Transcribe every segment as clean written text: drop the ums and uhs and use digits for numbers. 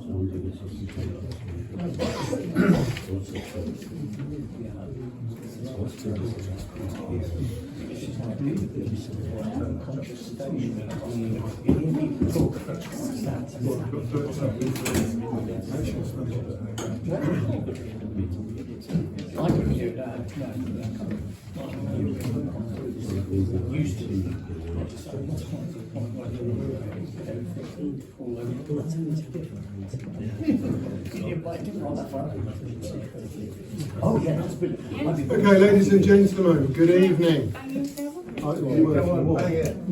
Oh yeah, that's brilliant. Okay, ladies and gentlemen, good evening.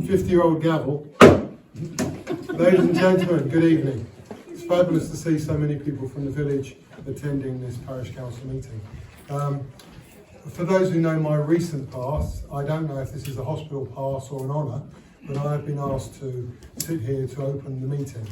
50-year-old gavel. Ladies and gentlemen, good evening. It's fabulous to see so many people from the village attending this parish council meeting. For those who know my recent past, I don't know if this is a hospital pass or an honour, but I have been asked to sit here to open the meeting.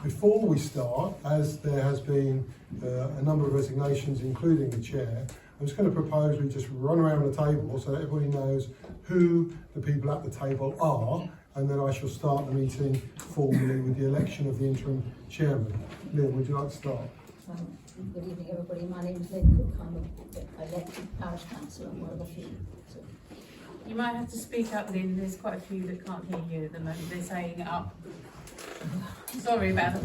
Before we start, as there has been a number of resignations, including the chair, I'm just going to propose we just run around the table so that everybody knows who the people at the table are, and then I shall start the meeting formally with the election of the interim chairman. Lynn, would you like to start? Good evening, everybody. My name is Lynn Cook. I'm an elected parish councillor. I'm one of the few. So. You might have to speak up, Lynn. There's quite a few that can't hear you at the moment. They're saying it up. Sorry about it.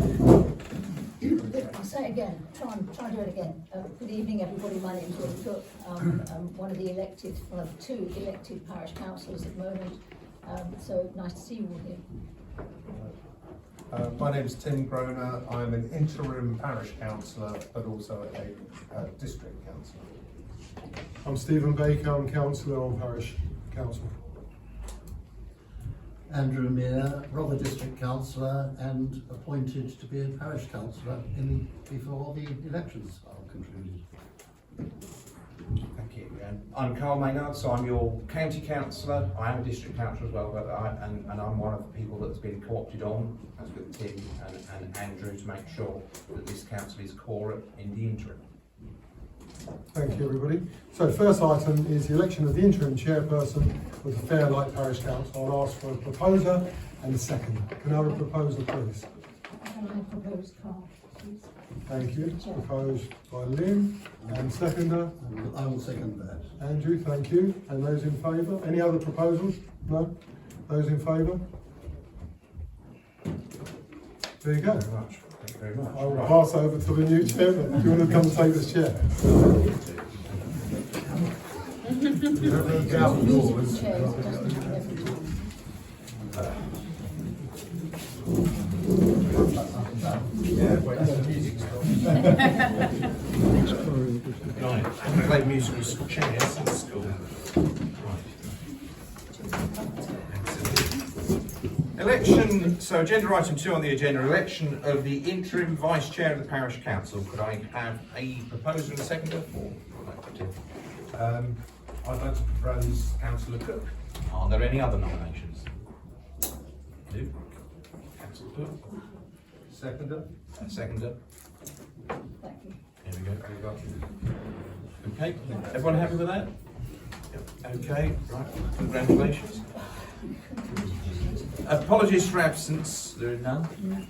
I'll say it again. Try and do it again. Good evening, everybody. My name is Lynn Cook. I'm one of the two elected parish councillors at the moment. So nice to see you all here. My name is Tim Groner. I'm an interim parish councillor, but also a district councillor. I'm Stephen Baker. I'm councillor on parish council. Andrew Mear, Rother District Councillor and appointed to be a parish councillor before the elections are concluded. Thank you. I'm Carl Maynard, so I'm your county councillor. I am a district councillor as well, but I'm one of the people that's been co-opted on, as with Tim and Andrew, to make sure that this council is core in the interim. Thank you, everybody. So first item is the election of the interim chairperson of the Fairlight Parish Council. I'll ask for a proposer and a second. Can I have a proposer, please? Can I propose Carl, please? Thank you. Proposed by Lynn. And seconder? I will second that. Andrew, thank you. And those in favour? Any other proposals? No? Those in favour? There you go. Thank you very much. Thank you very much. I will pass over to the new chairman. Do you want to come and take this chair? Right, I'm going to play musical chairs at school. Election, so agenda item 2 on the agenda, election of the interim vice chair of the parish council. Could I have a proposer and a seconder for? I'd like to propose Councillor Cook. Are there any other nominations? No. Councillor Cook. Seconder. Seconder. Thank you. Here we go. Okay, everyone happy with that? Yep. Okay, right, congratulations. Apologies for absence, there are none.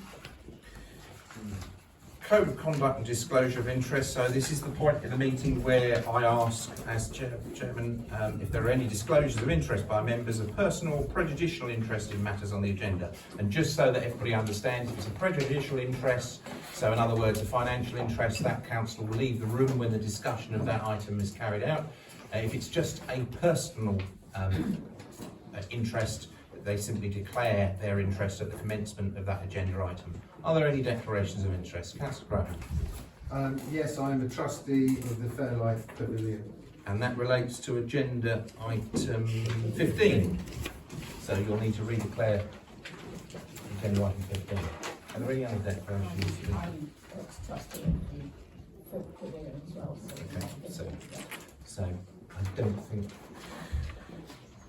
Code of conduct and disclosure of interest. So this is the point in the meeting where I ask, as chairman, if there are any disclosures of interest by members of personal or prejudicial interest in matters on the agenda. And just so that everybody understands, if it's a prejudicial interest, so in other words, a financial interest, that council will leave the room when the discussion of that item is carried out. If it's just a personal interest, they simply declare their interest at the commencement of that agenda item. Are there any declarations of interest? Councillor Graham. Yes, I am a trustee of the Fairlight Pavilion. And that relates to agenda item 15. So you'll need to redeclare agenda item 15. Are there any other declarations? I'm trustee of the Pavilion as well. So I don't think.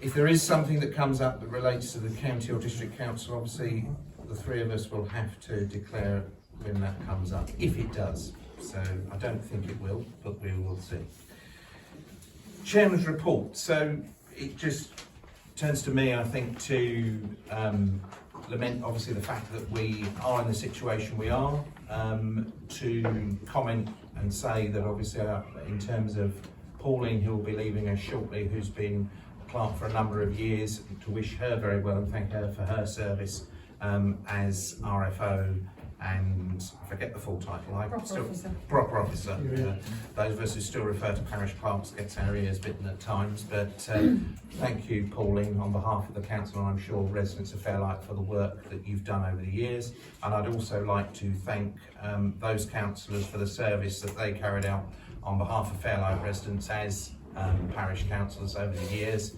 If there is something that comes up that relates to the county or district council, obviously the three of us will have to declare when that comes up, if it does. So I don't think it will, but we will see. Chairman's report. So it just turns to me, I think, to lament obviously the fact that we are in the situation we are, to comment and say that obviously in terms of Pauline, who will be leaving us shortly, who's been a clerk for a number of years, to wish her very well and thank her for her service as RFO and I forget the full title. Proper officer. Those of us who still refer to parish clerks gets our ears bitten at times, but thank you, Pauline, on behalf of the council and I'm sure residents of Fairlight for the work that you've done over the years. And I'd also like to thank those councillors for the service that they carried out on behalf of Fairlight residents as parish councillors over the years.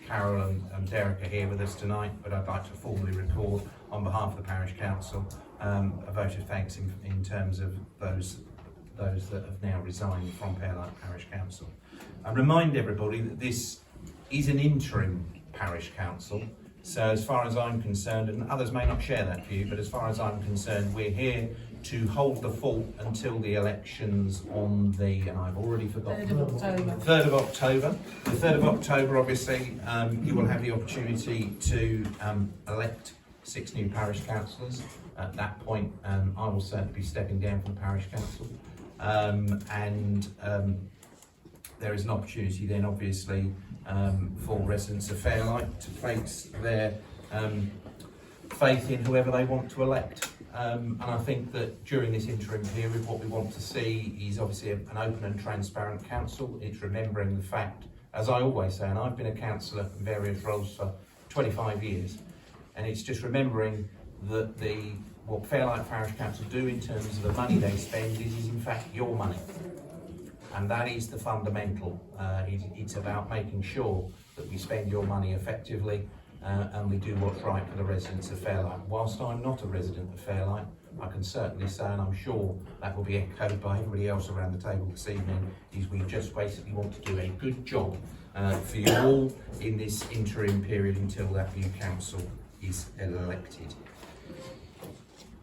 Carol and Derek are here with us tonight, but I'd like to formally record on behalf of the parish council a vote of thanks in terms of those that have now resigned from Fairlight Parish Council. I remind everybody that this is an interim parish council, so as far as I'm concerned, and others may not share that view, but as far as I'm concerned, we're here to hold the fort until the elections on the, and I've already forgotten, 3rd of October. 3rd of October. The 3rd of October, obviously, you will have the opportunity to elect 6 new parish councillors. At that point, I will certainly be stepping down from the parish council, and there is an opportunity then, obviously, for residents of Fairlight to place their faith in whoever they want to elect. And I think that during this interim period, what we want to see is obviously an open and transparent council. It's remembering the fact, as I always say, and I've been a councillor in various roles for 25 years, and it's just remembering that what Fairlight Parish Council do in terms of the money they spend is in fact your money. And that is the fundamental. It's about making sure that we spend your money effectively and we do what's right for the residents of Fairlight. Whilst I'm not a resident of Fairlight, I can certainly say, and I'm sure that will be echoed by everybody else around the table this evening, is we just basically want to do a good job for you all in this interim period until that new council is elected.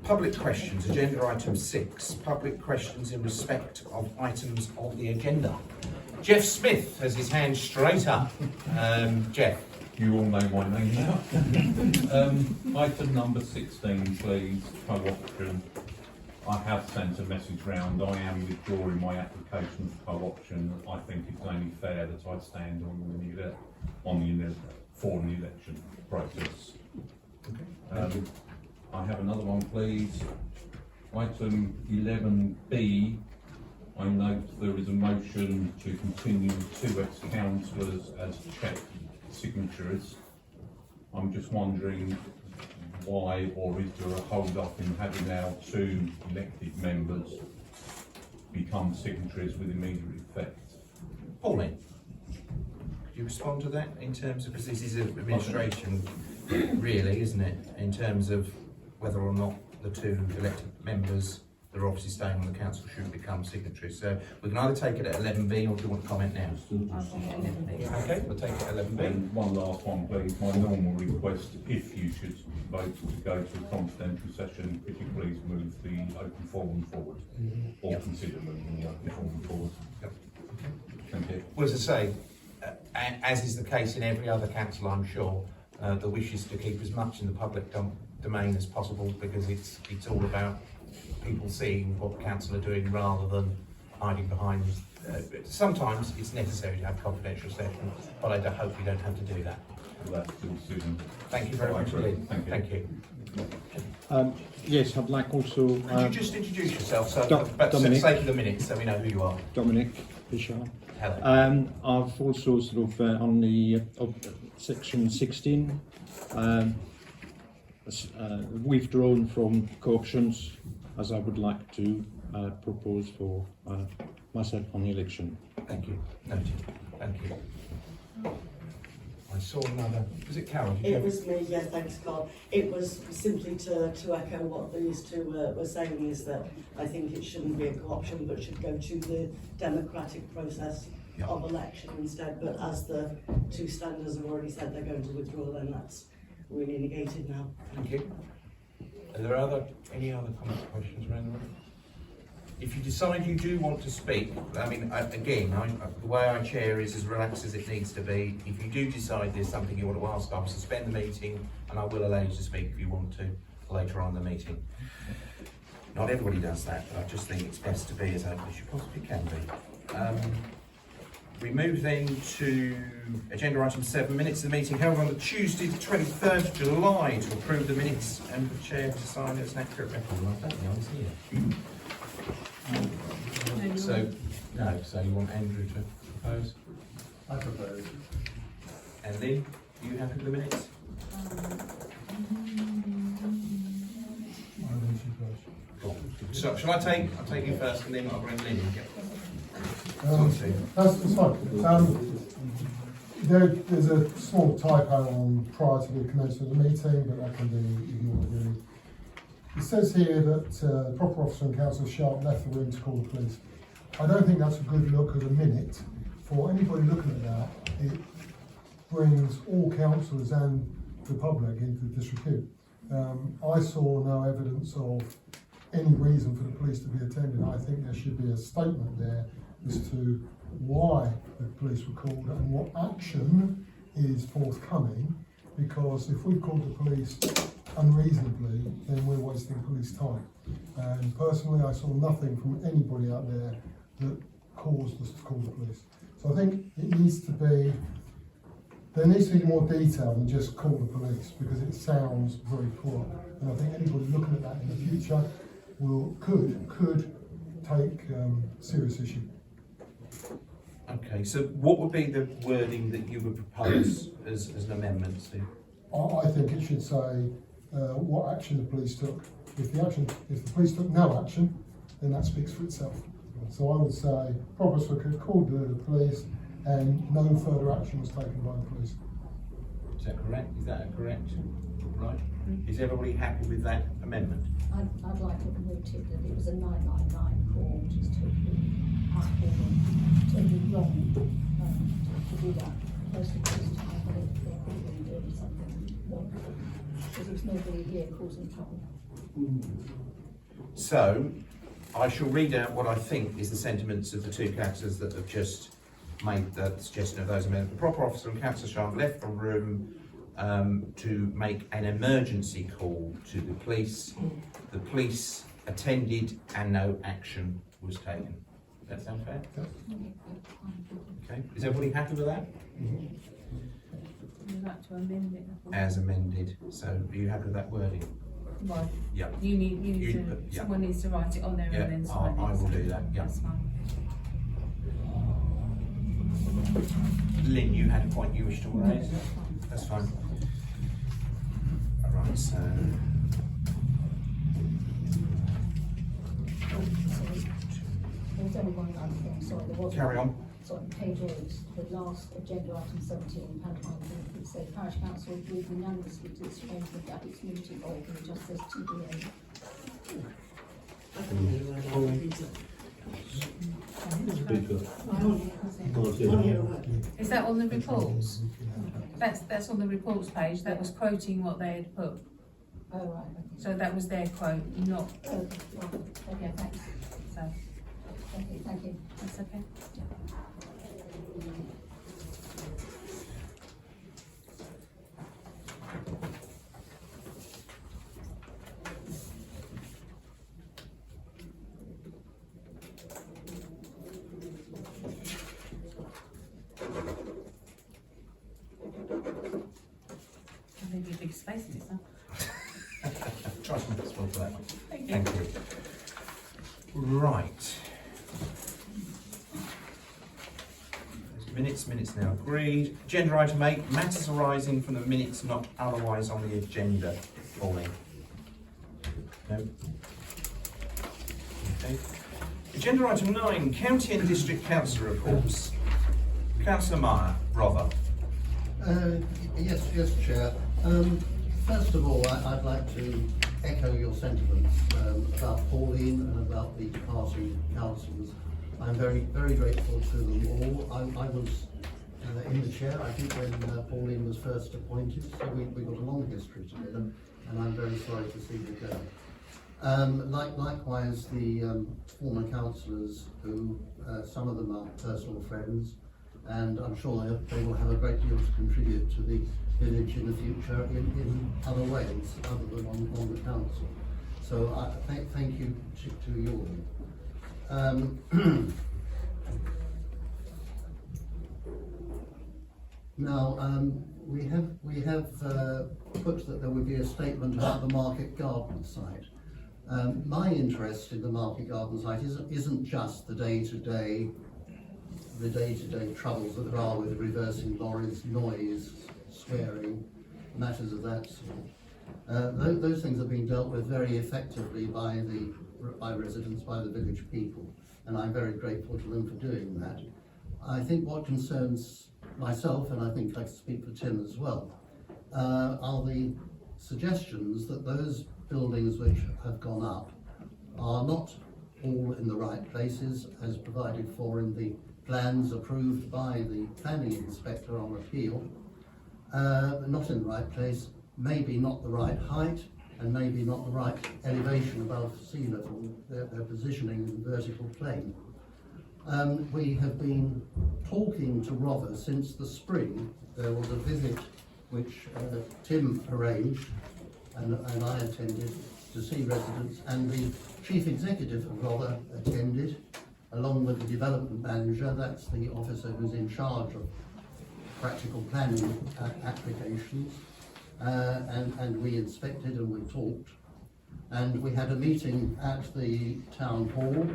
Public questions, agenda item 6. Public questions in respect of items on the agenda. Jeff Smith has his hand straight up. Jeff. You all know my name now. Item number 16, please, co-option. I have sent a message round. I am withdrawing my application for co-option. I think it's only fair that I stand for the election process. I have another one, please. Item 11B. I note there is a motion to continue 2 ex-councillors as check signatories. I'm just wondering why, or is there a hold up in having our 2 elected members become signatories with immediate effect? Pauline, could you respond to that in terms of, because this is administration really, isn't it, in terms of whether or not the 2 elected members that are obviously staying on the council should become signatories. So we can either take it at 11B or do you want to comment now? Okay, we'll take it at 11B. And one last one, please. My normal request, if you should vote to go to a confidential session, could you please move the open forum forward, or consider moving the open forum forward? Yep. Thank you. Well, as I say, as is the case in every other council, I'm sure, the wish is to keep as much in the public domain as possible, because it's all about people seeing what the council are doing rather than hiding behind. Sometimes it's necessary to have confidential sessions, but I hope you don't have to do that. That's the decision. Thank you very much indeed. Thank you. Thank you. Yes, I'd like also... Could you just introduce yourself, so, but for the Dominic. sake of the minutes, so we know who you are. Dominic Fisher. Hello. I've also sort of on the section 16 withdrawn from co-options, as I would like to propose for myself on the election. Thank you. Noted. Thank you. I saw another. Was it Carol? It was me, yeah, thanks God. It was simply to echo what these 2 were saying, is that I think it shouldn't be a co-option but should go to the democratic process of election instead. But as the 2 standers have already said they're going to withdraw, then that's really negated now. Thank you. Are there any other comment questions around the room? If you decide you do want to speak, I mean, the way I chair is as relaxed as it needs to be. If you do decide there's something you want to ask, I'll suspend the meeting and I will allow you to speak if you want to later on in the meeting. Not everybody does that, but I just think it's best to be as open as you possibly can be. We move then to agenda item 7, minutes of the meeting held on the Tuesday, the 23rd of July, to approve the minutes and the chair to sign as an accurate record. Well, I don't think I was here. So you want Andrew to propose? I propose. And Lynn, are you happy with the minutes? Cool. So shall I'll take you first and then I'll bring Lynn in. That's fine. There's a small typo on prior to the commencement of the meeting, but that can be ignored really. It says here that proper officer and councillor Sharp left the room to call the police. I don't think that's a good look at a minute. For anybody looking at that, it brings all councillors and the public into disrepute. I saw no evidence of any reason for the police to be attending. I think there should be a statement there as to why the police were called and what action is forthcoming, because if we've called the police unreasonably, then we're wasting police time. And personally, I saw nothing from anybody out there that caused us to call the police. So I think there needs to be more detail than just call the police, because it sounds very poor. And I think anybody looking at that in the future could take serious issue. Okay, so what would be the wording that you would propose as an amendment, Steve? I think it should say what action the police took. If the police took no action, then that speaks for itself. So I would say proper officer called the police and no further action was taken by the police. Is that correct? Is that correct? Right. Is everybody happy with that amendment? I'd like it noted that it was a 999 call, which is totally wrong to do that. Most of this time, they're probably doing something wrong, because there's nobody here causing trouble. So, I shall read out what I think is the sentiments of the two councillors that have just made the suggestion of those amendments. The proper officer and councillor Sharp left the room to make an emergency call to the police. The police attended and no action was taken. Does that sound fair? Okay. Is everybody happy with that? Would you like to amend it? As amended. So, are you happy with that wording? Right. Yeah. You need to, yeah. someone needs to write it on there and then sign it. I will do that, yeah. That's fine. Lynn, you had a point you wish to raise? That's fine. Alright, so... There was only one other thing, sorry, there was. Carry on. So on page 8, the last agenda item 17, pantomime, it says Parish Council agreed unanimously to exchange the its meeting or it just says TBA. Is that on the reports? That's on the reports page. That was quoting what they had put. Oh, right. So that was their quote, not. Okay, thanks. So Okay, thank you. that's okay. I think you big space in it, huh? Try some as well for that one. Thank Thank you. Right. Minutes now agreed. Agenda item 8, matters arising from the minutes not otherwise on the agenda. Pauline? No? Okay. Agenda item 9, county and district council reports. Councillor Meyer, Rother. Yes, Chair. First of all, I'd like to echo your sentiments about Pauline and about the departing councillors. I'm very, very grateful to them all. I was in the chair, I think, when Pauline was first appointed, so we got a long history together, and I'm very sorry to see her Likewise, the former councillors who, some of them are personal friends, and I'm sure they will have a great deal to contribute to the village in the future in other ways, other than on the council. So I thank you to you all. Now, we have put that there would be a statement about the market garden site. My interest in the market garden site isn't just the day-to-day troubles that there are with reversing lorries, noise, swearing, matters of that sort. Those things are being dealt with very effectively by residents, by the village people, and I'm very grateful to them for doing that. I think what concerns myself, and I think I can speak for Tim as well, are the suggestions that those buildings which have gone up are not all in the right places as provided for in the plans approved by the planning inspector on appeal, not in the right place, maybe not the right height, and maybe not the right elevation above sea level, their positioning in the vertical plane. We have been talking to Rother since the spring. There was a visit which Tim arranged and I attended to see residents, and the chief executive of Rother attended, along with the development manager, that's the officer who's in charge of practical planning applications, and we inspected and we talked, and we had a meeting at the town hall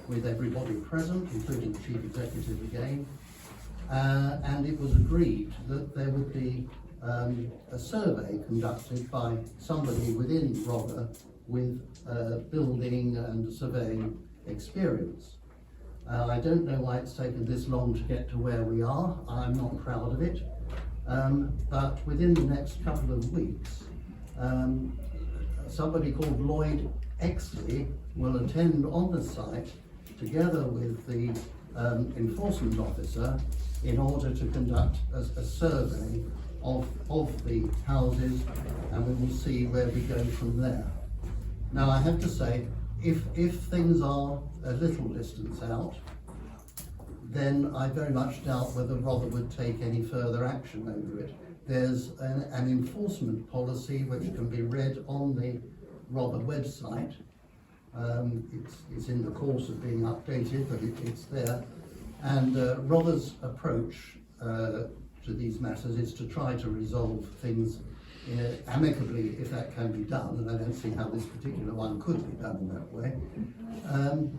with everybody present, including the chief executive again, and it was agreed that there would be a survey conducted by somebody within Rother with building and surveying experience. I don't know why it's taken this long to get to where we are. I'm not proud of it, but within the next couple of weeks, somebody called Lloyd Exley will attend on the site together with the enforcement officer in order to conduct a survey of the houses, and we will see where we go from there. Now, I have to say, if things are a little distance out, then I very much doubt whether Rother would take any further action over it. There's an enforcement policy which can be read on the Rother website. It's in the course of being updated, but it's there. And Rother's approach to these matters is to try to resolve things amicably, if that can be done, and I don't see how this particular one could be done in that way,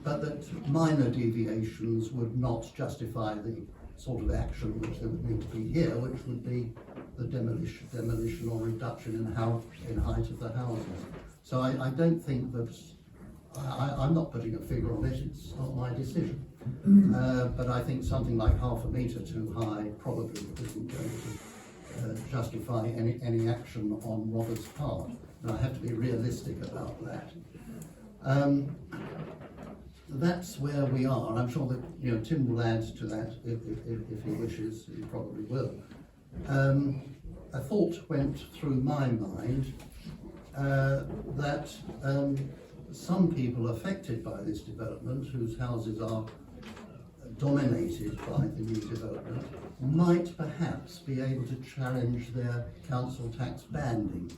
but that minor deviations would not justify the sort of action which there would need to be here, which would be the demolition or reduction in height of the houses. So I don't think that, I'm not putting a figure on it, it's not my decision. But I think something like ½ a metre too high probably isn't going to justify any action on Rother's part. And I have to be realistic about that. That's where we are, and I'm sure that Tim will add to that if he wishes. He probably will. A thought went through my mind that some people affected by this development, whose houses are dominated by the new development, might perhaps be able to challenge their council tax banding,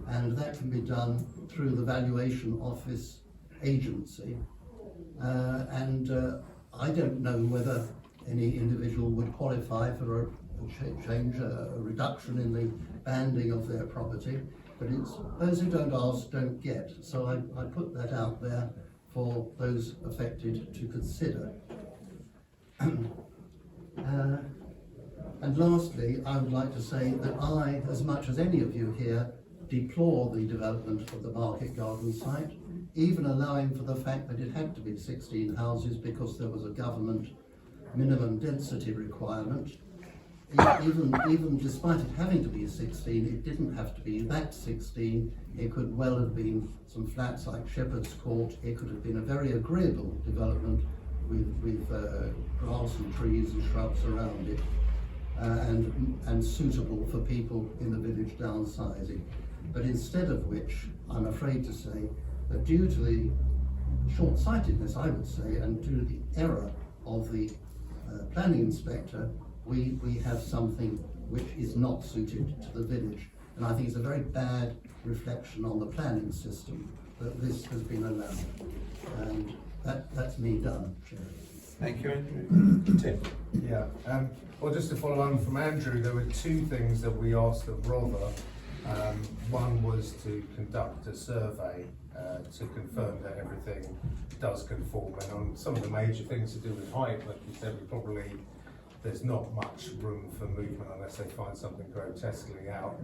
and that can be done through the valuation office agency. I don't know whether any individual would qualify for a reduction in the banding of their property, but it's those who don't ask don't get. So I put that out there for those affected to consider. And lastly, I would like to say that I, as much as any of you here, deplore the development of the market garden site, even allowing for the fact that it had to be 16 houses because there was a government minimum density requirement. Even despite it having to be 16, it didn't have to be that 16. It could well have been some flats like Shepherd's Court. It could have been a very agreeable development with grass and trees and shrubs around it, and suitable for people in the village downsizing. But instead of which, I'm afraid to say, But due to the short-sightedness, I would say, and due to the error of the planning inspector, we have something which is not suited to the village. And I think it's a very bad reflection on the planning system that this has been allowed. And that's me done, Chair. Thank you, Andrew. Tim? Yeah, well, just to follow on from Andrew, there were two things that we asked of Rother. One was to conduct a survey to confirm that everything does conform, and on some of the major things to do with height, like you said, there's not much room for movement unless they find something grotesquely out.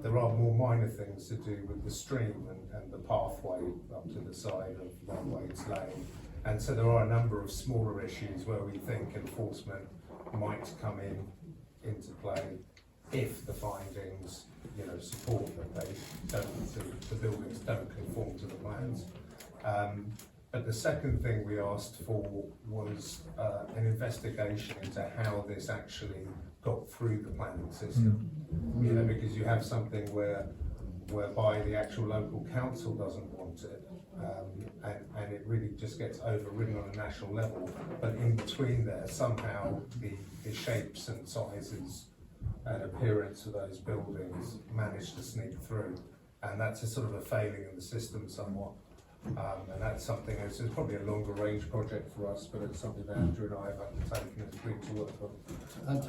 There are more minor things to do with the stream and the pathway up to the side of Long Wade's Lane. And so there are a number of smaller issues where we think enforcement might come into play if the findings, support that the buildings don't conform to the plans. But the second thing we asked for was an investigation into how this actually got through the planning system. Because you have something whereby the actual local council doesn't want it, and it really just gets overridden on a national level. But in between there, somehow the shapes and sizes and appearance of those buildings manage to sneak through, and that's a sort of a failing in the system somewhat. And that's something, it's probably a longer range project for us, but it's something that Andrew and I have undertaken and agreed to work on. I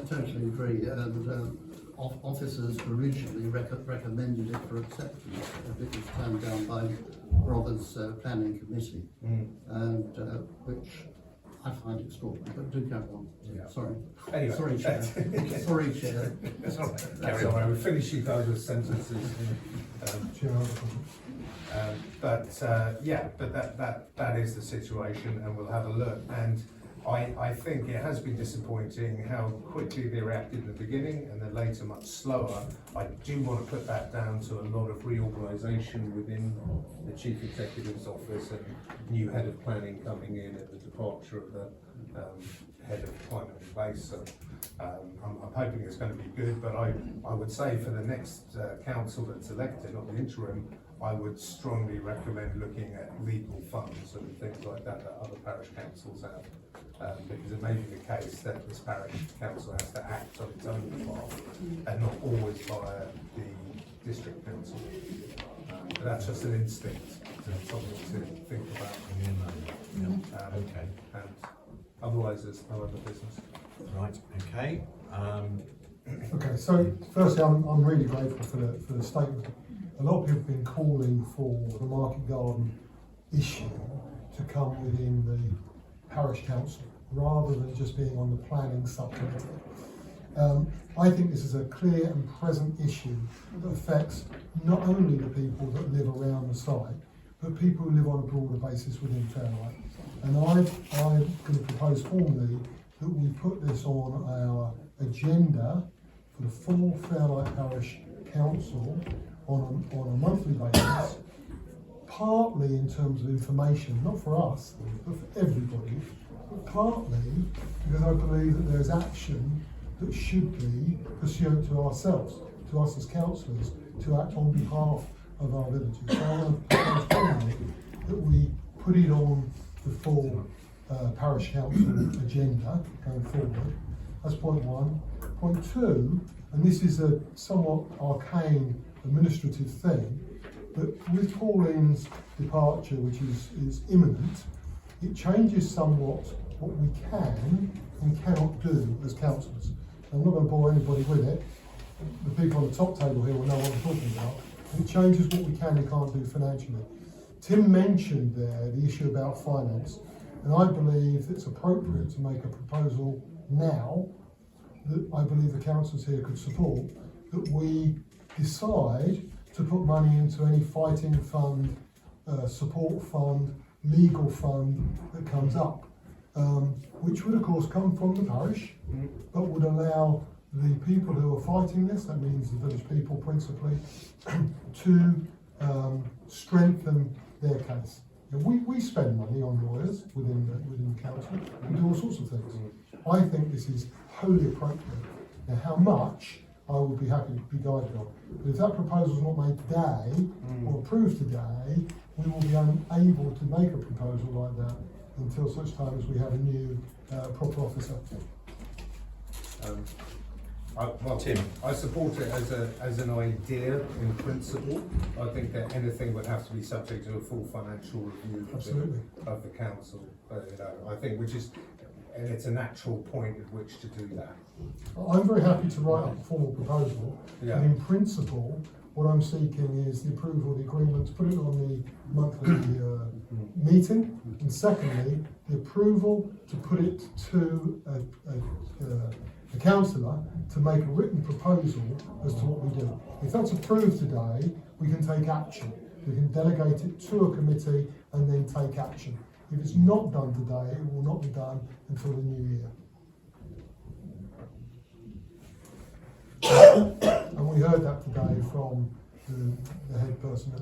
totally agree, and officers originally recommended it for acceptance. It was turned down by Rother's planning committee, and which I find extraordinary, but do carry on. Yeah. Sorry. Anyway, Sorry, Chair. Sorry, Chair. That's all right. That's all right, we'll finish each other's sentences. But that is the situation, and we'll have a look. And I think it has been disappointing how quickly they reacted in the beginning and then later much slower. I do want to put that down to a lot of reorganisation within the Chief Executive's office and new head of planning coming in at the departure of the head of climate and place. So I'm hoping it's going to be good, but I would say for the next council that's elected, not the interim, I would strongly recommend looking at legal funds and things like that other parish councils have. Because it may be the case that this parish council has to act on its own behalf and not always via the district council. But that's just an instinct, something to think about. Okay. And otherwise, there's no other business. Right, okay. Okay, so firstly, I'm really grateful for the statement. A lot of people have been calling for the market garden issue to come within the parish council rather than just being on the planning subcommittee. I think this is a clear and present issue that affects not only the people that live around the site, but people who live on a broader basis within Fairlight. And I'm going to propose formally that we put this on our agenda for the full Fairlight Parish Council on a monthly basis, partly in terms of information, not for us, but for everybody, but partly because I believe that there's action that should be pursuant to ourselves, to us as councillors, to act on behalf of our villages. So I want to propose formally that we put it on the full parish council agenda going forward. That's point one. Point two, and this is a somewhat arcane administrative thing, but with Pauline's departure, which is imminent, it changes somewhat what we can and cannot do as councillors. I'm not going to bore anybody with it. The people on the top table here will know what I'm talking about. It changes what we can and can't do financially. Tim mentioned there the issue about finance, and I believe it's appropriate to make a proposal now that I believe the councillors here could support, that we decide to put money into any fighting fund, support fund, legal fund that comes up, which would of course come from the parish, but would allow the people who are fighting this, that means the village people principally, to strengthen their case. And we spend money on lawyers within the council, we do all sorts of things. I think this is wholly appropriate. Now how much, I would be happy to be guided on. But if that proposal is not made today or approved today, we will be unable to make a proposal like that until such time as we have a new proper officer. Tim. I support it as an idea in principle. I think that anything would have to be subject to a full financial review of the council. But, you know, I think and it's a natural point at which to do that. I'm very happy to write up a formal proposal, Yeah. and in principle, what I'm seeking is the approval of the agreement to put it on the monthly meeting, and secondly, the approval to put it to a councillor to make a written proposal as to what we do. If that's approved today, we can take action. We can delegate it to a committee and then take action. If it's not done today, it will not be done until the new year. And we heard that today from the head person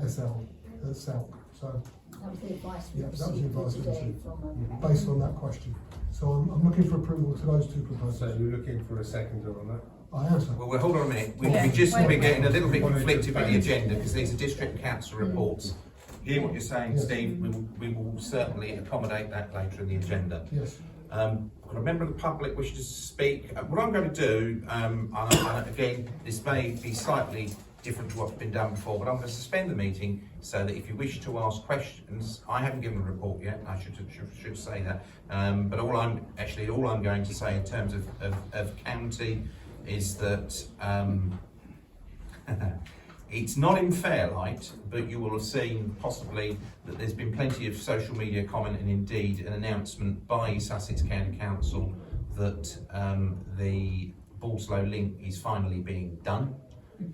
at SELC. So That was the advice we yeah, that was the received advice we today received from based on that question. So I'm looking for approval to those two So proposals. you're looking for a seconder on that? I am, sir. Well, hold on a minute. We Yeah. just Wait. been getting a little bit conflicted with the agenda because these are district council reports. Hear what you're saying, Yes. Steve. We will certainly accommodate that later in the agenda. Yes. I've got a member of the public wishes to speak. What I'm going to do, and again, this may be slightly different to what's been done before, but I'm going to suspend the meeting so that if you wish to ask questions, I haven't given a report yet. I should say that. But all I'm going to say in terms of county is that it's not in Fairlight, but you will have seen possibly that there's been plenty of social media comment and indeed an announcement by Sussex County Council that the Balslow link is finally being done.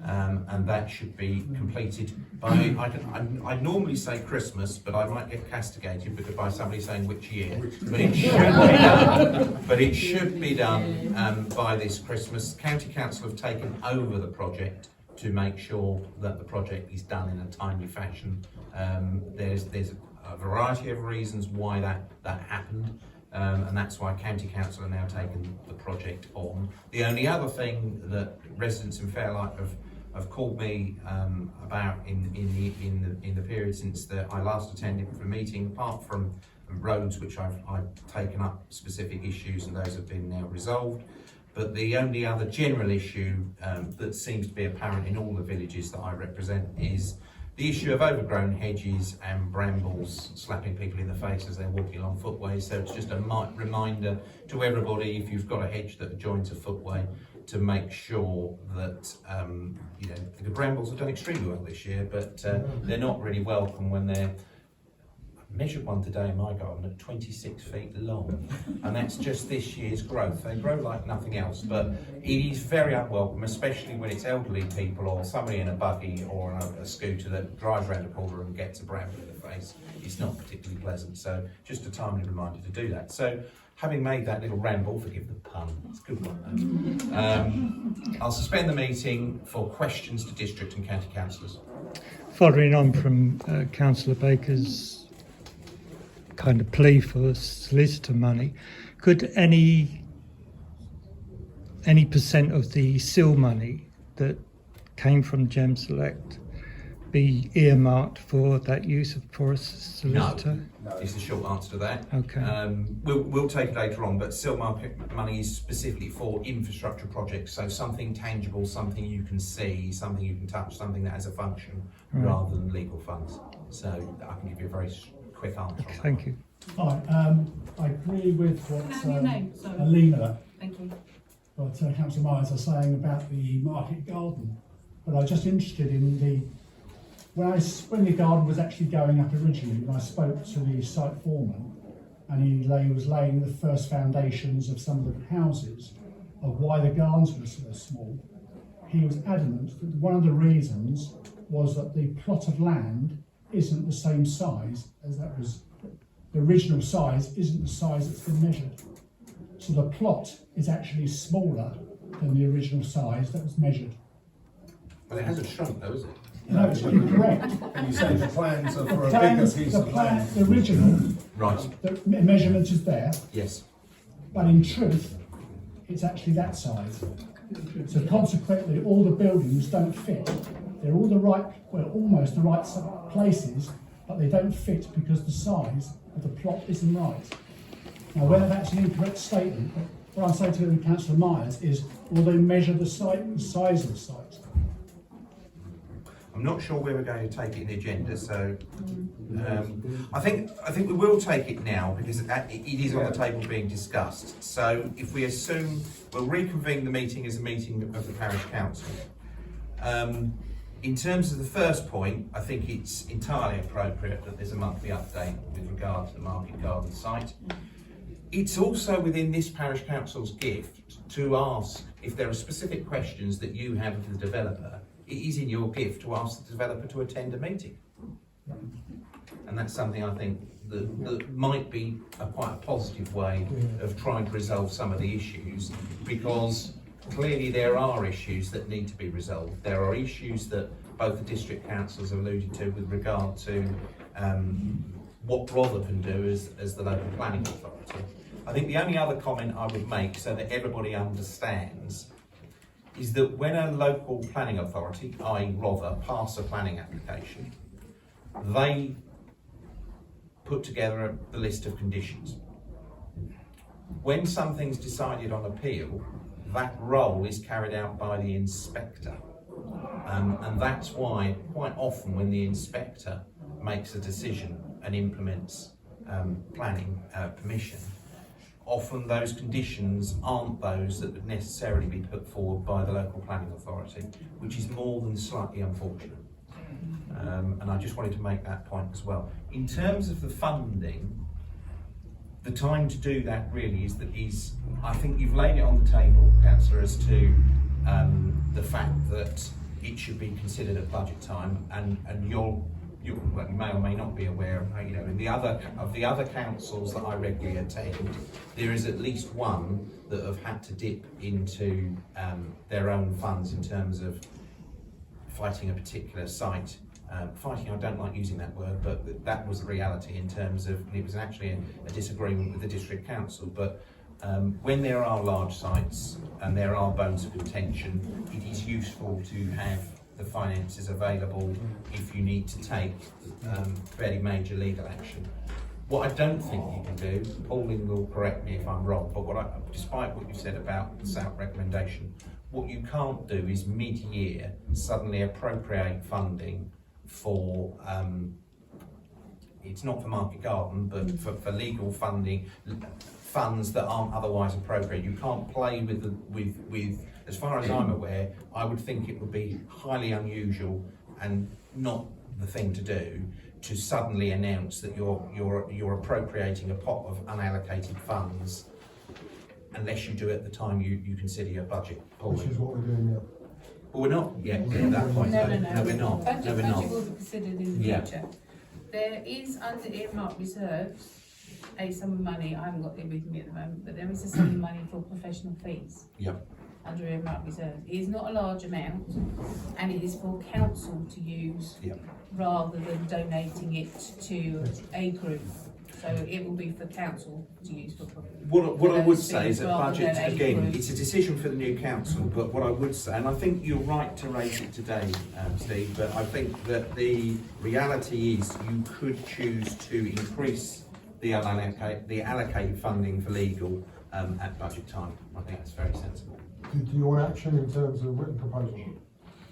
And that should be completed by, I normally say Christmas, but I might get castigated because by somebody saying which year. But it should be done. But it should be done by this Christmas. County Council have taken over the project to make sure that the project is done in a timely fashion. There's a variety of reasons why that happened. And that's why County Council are now taking the project on. The only other thing that residents in Fairlight have called me about in the period since I last attended the meeting, apart from roads which I've taken up specific issues and those have been now resolved. But the only other general issue that seems to be apparent in all the villages that I represent is the issue of overgrown hedges and brambles slapping people in the face as they're walking along footways. So it's just a reminder to everybody, if you've got a hedge that adjoins a footway, to make sure that, the brambles have done extremely well this year, but they're not really welcome when they're, I measured one today in my garden at 26 feet long, and that's just this year's growth. They grow like nothing else, but it is very unwelcome, especially when it's elderly people or somebody in a buggy or a scooter that drives around a corner and gets a bramble in the face. It's not particularly pleasant, so just a timely reminder to do that. So, having made that little ramble, forgive the pun, it's a good one. I'll suspend the meeting for questions to district and county councillors. Following on from Councillor Baker's kind of plea for solicitor money, could any percent of the SIL money that came from Gem Select be earmarked for that use for a solicitor? No, is the short answer to that. Okay. We'll take it later on, but SIL market money is specifically for infrastructure projects, so something tangible, something you can see, something you can touch, something that has a function, rather than legal funds. So I can give you a very quick answer on that. Thank you. Hi, I agree with what Can I have your name? Sorry. Alina, Thank you. what Councillor Myers are saying about the market garden. But I'm just interested in when the garden was actually going up originally, when I spoke to the site foreman, and he was laying the first foundations of some of the houses of why the gardens were so small, he was adamant that one of the reasons was that the plot of land isn't the same size as that was. The original size isn't the size that's been measured. So the plot is actually smaller than the original size that was measured. Well, it hasn't shrunk though, has it? No, it's incorrect. And you say the plans are for a The bigger plans, piece the of plan, land? the original, Right, the measurement is there, yes. but in truth, it's actually that size. So consequently, all the buildings don't fit. They're all the right, well, almost the right places, but they don't fit because the size of the plot isn't right. Now, whether that's an incorrect statement, but what I'm saying to Councillor Myers is, will they measure the site, the size of the site? I'm not sure where we're going to take it in the agenda, so I think we will take it now because it is on the table being discussed. So if we assume we'll reconvene the meeting as a meeting of the Parish Council. In terms of the first point, I think it's entirely appropriate that there's a monthly update with regard to the Market Garden site. It's also within this Parish Council's gift to ask if there are specific questions that you have of the developer. It is in your gift to ask the developer to attend a meeting. And that's something I think that might be quite a positive way of trying to resolve some of the issues, because clearly there are issues that need to be resolved. There are issues that both the district councils have alluded to with regard to what Rother can do as the local planning authority. I think the only other comment I would make, so that everybody understands, is that when a local planning authority, i.e. Rother, pass a planning application, they put together the list of conditions. When something's decided on appeal, that role is carried out by the inspector. And that's why quite often when the inspector makes a decision and implements planning permission, often those conditions aren't those that would necessarily be put forward by the local planning authority, which is more than slightly unfortunate. And I just wanted to make that point as well. In terms of the funding, the time to do that really is I think you've laid it on the table, Councillor, as to the fact that it should be considered at budget time, and you may or may not be aware of, in the other councils that I regularly attend, there is at least one that have had to dip into their own funds in terms of fighting a particular site. Fighting, I don't like using that word, but that was the reality in terms of, it was actually a disagreement with the district council, but when there are large sites and there are bones of contention, it is useful to have the finances available if you need to take fairly major legal action. What I don't think you can do, Pauline will correct me if I'm wrong, but despite what you said about the SOUT recommendation, what you can't do is mid-year suddenly appropriate funding for, it's not for Market Garden, but for legal funding, funds that aren't otherwise appropriate. You can't play with, as far as I'm aware, I would think it would be highly unusual and not the thing to do to suddenly announce that you're appropriating a pot of unallocated funds unless you do it at the time you consider your budget. Which is what we're doing now. But we're not yet at that point. No, we're not. Budget we're not. will be considered in the future. There is under earmarked reserves a sum of money, I haven't got it with me at the moment, but there is a sum of money for professional fees. Yep. Under earmarked reserves. It is not a large amount, and it is for council to use rather than donating it to a group. So it will be for council to use for. What I would say is that budget, again, it's a decision for the new council, but what I would say, and I think you're right to raise it today, Steve, but I think that the reality is you could choose to increase the allocated funding for legal at budget time. I think that's very sensible. Do you want action in terms of written proposal?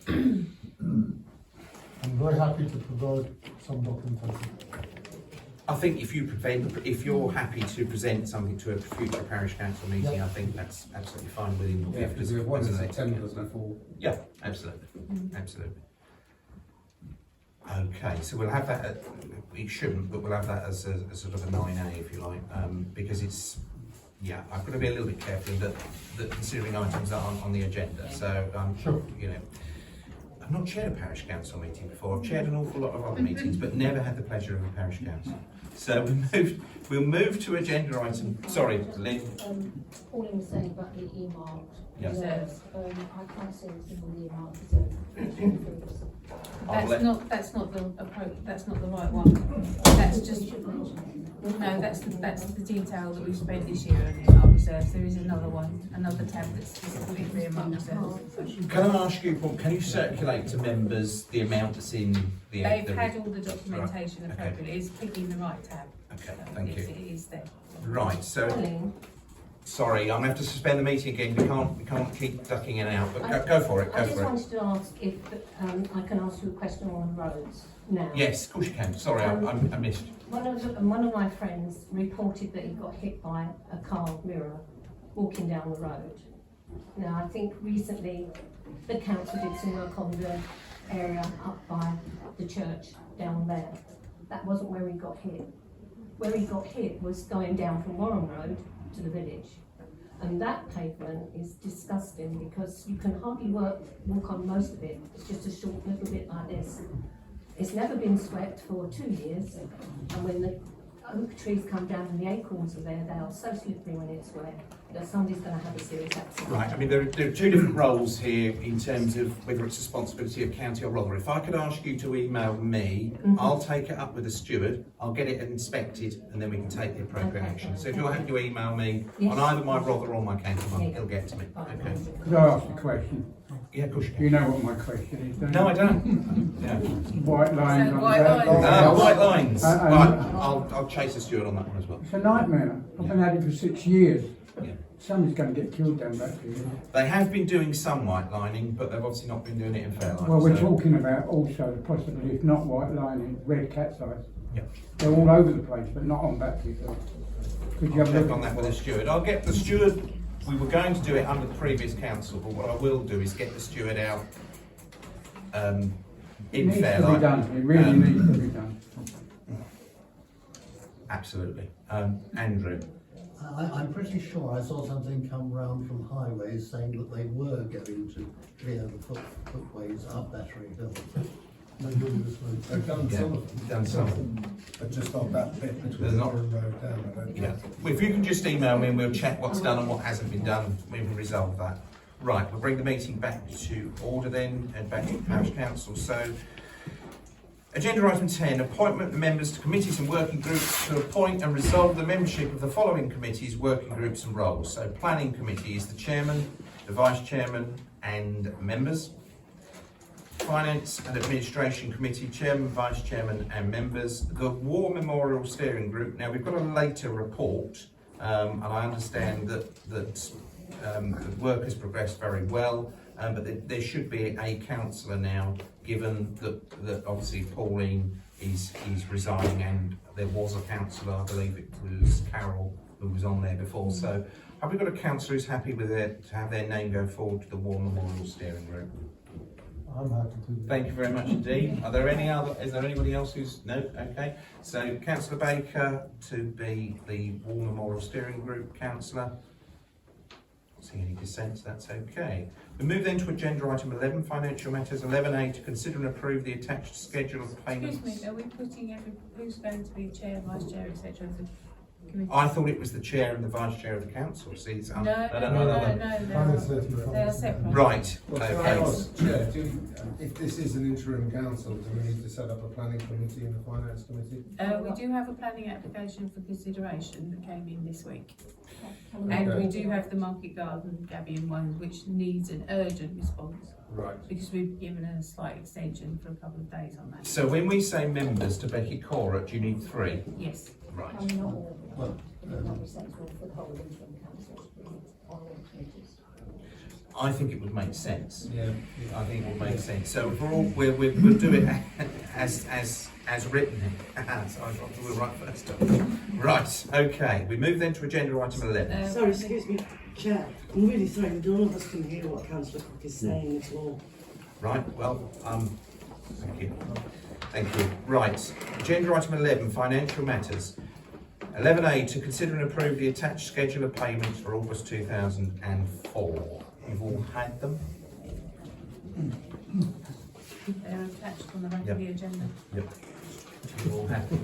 I'm very happy to provide some documentation. I think if you're happy to present something to a future parish council meeting, I think that's absolutely fine within your gift. Because we have one in September, doesn't it? Yeah, absolutely, absolutely. Okay, so we'll have that. It shouldn't, but we'll have that as a sort of a 9A, if you like, because it's. Yeah, I've got to be a little bit careful that considering items that aren't on the agenda. So, sure. I've not chaired a parish council meeting before. I've chaired an awful lot of other meetings, but never had the pleasure of a parish council. So we'll move to agenda item. Sorry, Lynn. Pauline was saying about the earmarked Yeah. reserves. I can't see anything on the earmarked reserves. That's not the right one. That's just We should mention it. no, No, that's the detail that we've spent this year on our reserves. There is another one, another tab that's specifically earmarked reserves. Can I ask you, Paul, can you circulate to members the amount that's in the... They've had all the documentation Right, okay. appropriately. It's picking the right tab. Okay, thank you. It is there. Right, so, sorry, I'm gonna have to suspend the meeting again. We can't keep ducking in and out, but go for it, I go just for it. wanted to ask if I can ask you a question on roads now. Yes, of course you can. Sorry, I missed. One of my friends reported that he got hit by a car mirror walking down the road. Now, I think recently the council did some work on the area up by the church down there. That wasn't where he got hit. Where he got hit was going down from Warren Road to the village. And that pavement is disgusting because you can hardly walk on most of it. It's just a short little bit like this. It's never been swept for 2 years, and when the oak trees come down and the acorns are there, they are so slippery when it's wet that somebody's going to have a serious accident. Right, I mean, there are two different roles here in terms of whether it's responsibility of county or Rother. If I could ask you to email me, I'll take it up with the steward, I'll get it inspected, and then we can take the appropriate action. So if you'll have to email me on either my Rother or my county one, it'll get to me. Okay. Could I ask a question? Yeah, of course you Do can. you know what my question is? Don't No, you? I don't. Yeah. White lines on White red lines. White lines. And- Right, I'll chase the steward on that one as well. It's a nightmare. I've been at it for 6 years. Yeah. Somebody's going to get killed down back here. They have been doing some white lining, but they've obviously not been doing it in Fairlight. Well, we're so- talking about also possibly, if not white lining, red cat's eyes. Yeah. They're all over the place, but not on Battery Hill. Could you I'll have a check look on at that with the steward. I'll get the steward, we were going to do it under the previous council, but what I will do is get the steward out It in needs to be Fairlight. done. It really needs to be done. Absolutely. Andrew, I'm pretty sure I saw something come round from Highways saying that they were going to clear the footways up Battery Hill. They've done some of them. done some. But just on that bit There's between the not- road down, I don't Yeah. think. Well, if you can just email me and we'll check what's done and what hasn't been done, we can resolve that. Right, we'll bring the meeting back to order then and back to the Parish Council. So, agenda item 10, appointment of members to committees and working groups to appoint and resolve the membership of the following committees, working groups and roles. So, planning committee is the chairman, the vice chairman and members. Finance and Administration Committee, Chairman, Vice Chairman and members. The War Memorial Steering Group, now we've got a later report and I understand that the work has progressed very well, but there should be a councillor now, given that obviously Pauline is resigning and there was a councillor, I believe it was Carol, who was on there before. So have we got a councillor who's happy with it, to have their name go forward to the War Memorial Steering Group? I'm happy to. Thank you very much indeed. Are there any other, is there anybody else who's, no, okay. So councillor Baker to be the War Memorial Steering Group councillor. Not seeing any dissents, that's okay. We move then to agenda item 11, financial matters. 11A, to consider and approve the attached schedule of payments. Excuse me, are we putting who's going to be chair, vice chair, etc. of the committee? I thought it was the chair and the vice chair of the council. See, it's No, they are separate. Right, Well, can I okay. ask, Chair, if this is an interim council, do we need to set up a planning committee and a finance committee? We do have a planning application for consideration that came in this week. And we do have the Market Garden Gabion one, which needs an urgent response, Right. because we've given a slight extension for a couple of days on that. So when we say members to Becky Cora, do you need 3? Yes. Right. Not all, Well, it would not be sensible for the whole interim council to be on all committees. I think it would make sense. Yeah. I think it will make sense. So we'll do it as written. So I've got to do it right first time. Right, okay. We move then to agenda item 11. Sorry, excuse me, Chair. I'm really sorry, none of us can hear what Councillor Cook is saying at all. Right, well, thank you. Thank you. Right, agenda item 11, financial matters. 11A, to consider and approve the attached schedule of payments for August 2004. You've all had them? They're attached on the back Yep. of the agenda. Yep. You've all had them.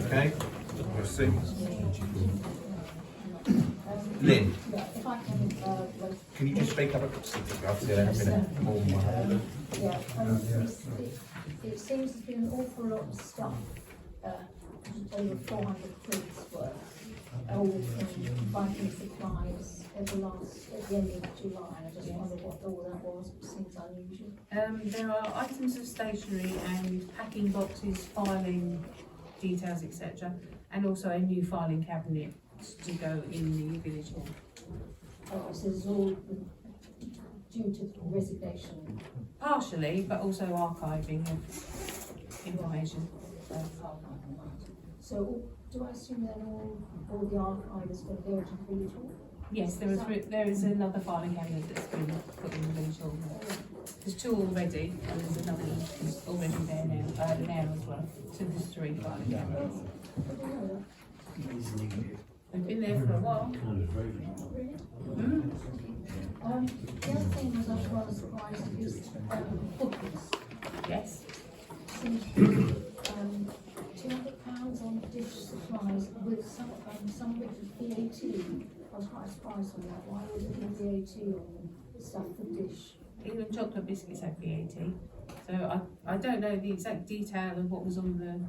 Okay, we'll see. Lynn, Yeah, if I can you just speak up? Obviously, there have been more than one. it seems there's been an awful lot of stuff over 400 quid's worth, all from banking supplies at the end of July. I just wonder what all that was. It seems unusual. There are items of stationery and packing boxes, filing details, etc., and also a new filing cabinet to go in the village hall. Oh, so it's all due to resignation. Partially, but also archiving of information. So do I assume then all the archive is going to go to the village hall? Yes, there is another filing cabinet that's been put in the village hall. There's two already, and there's another that's already there now, now as well. So there's 3 filing cabinets. They've been there for a while. The other thing was I was rather surprised is bookings. Yes. Seems to be £200 on dish supplies with some of it with VAT. I was quite surprised on that. Why would it be VAT on stuff for dish? Even chocolate biscuits have VAT. So I don't know the exact detail of what was on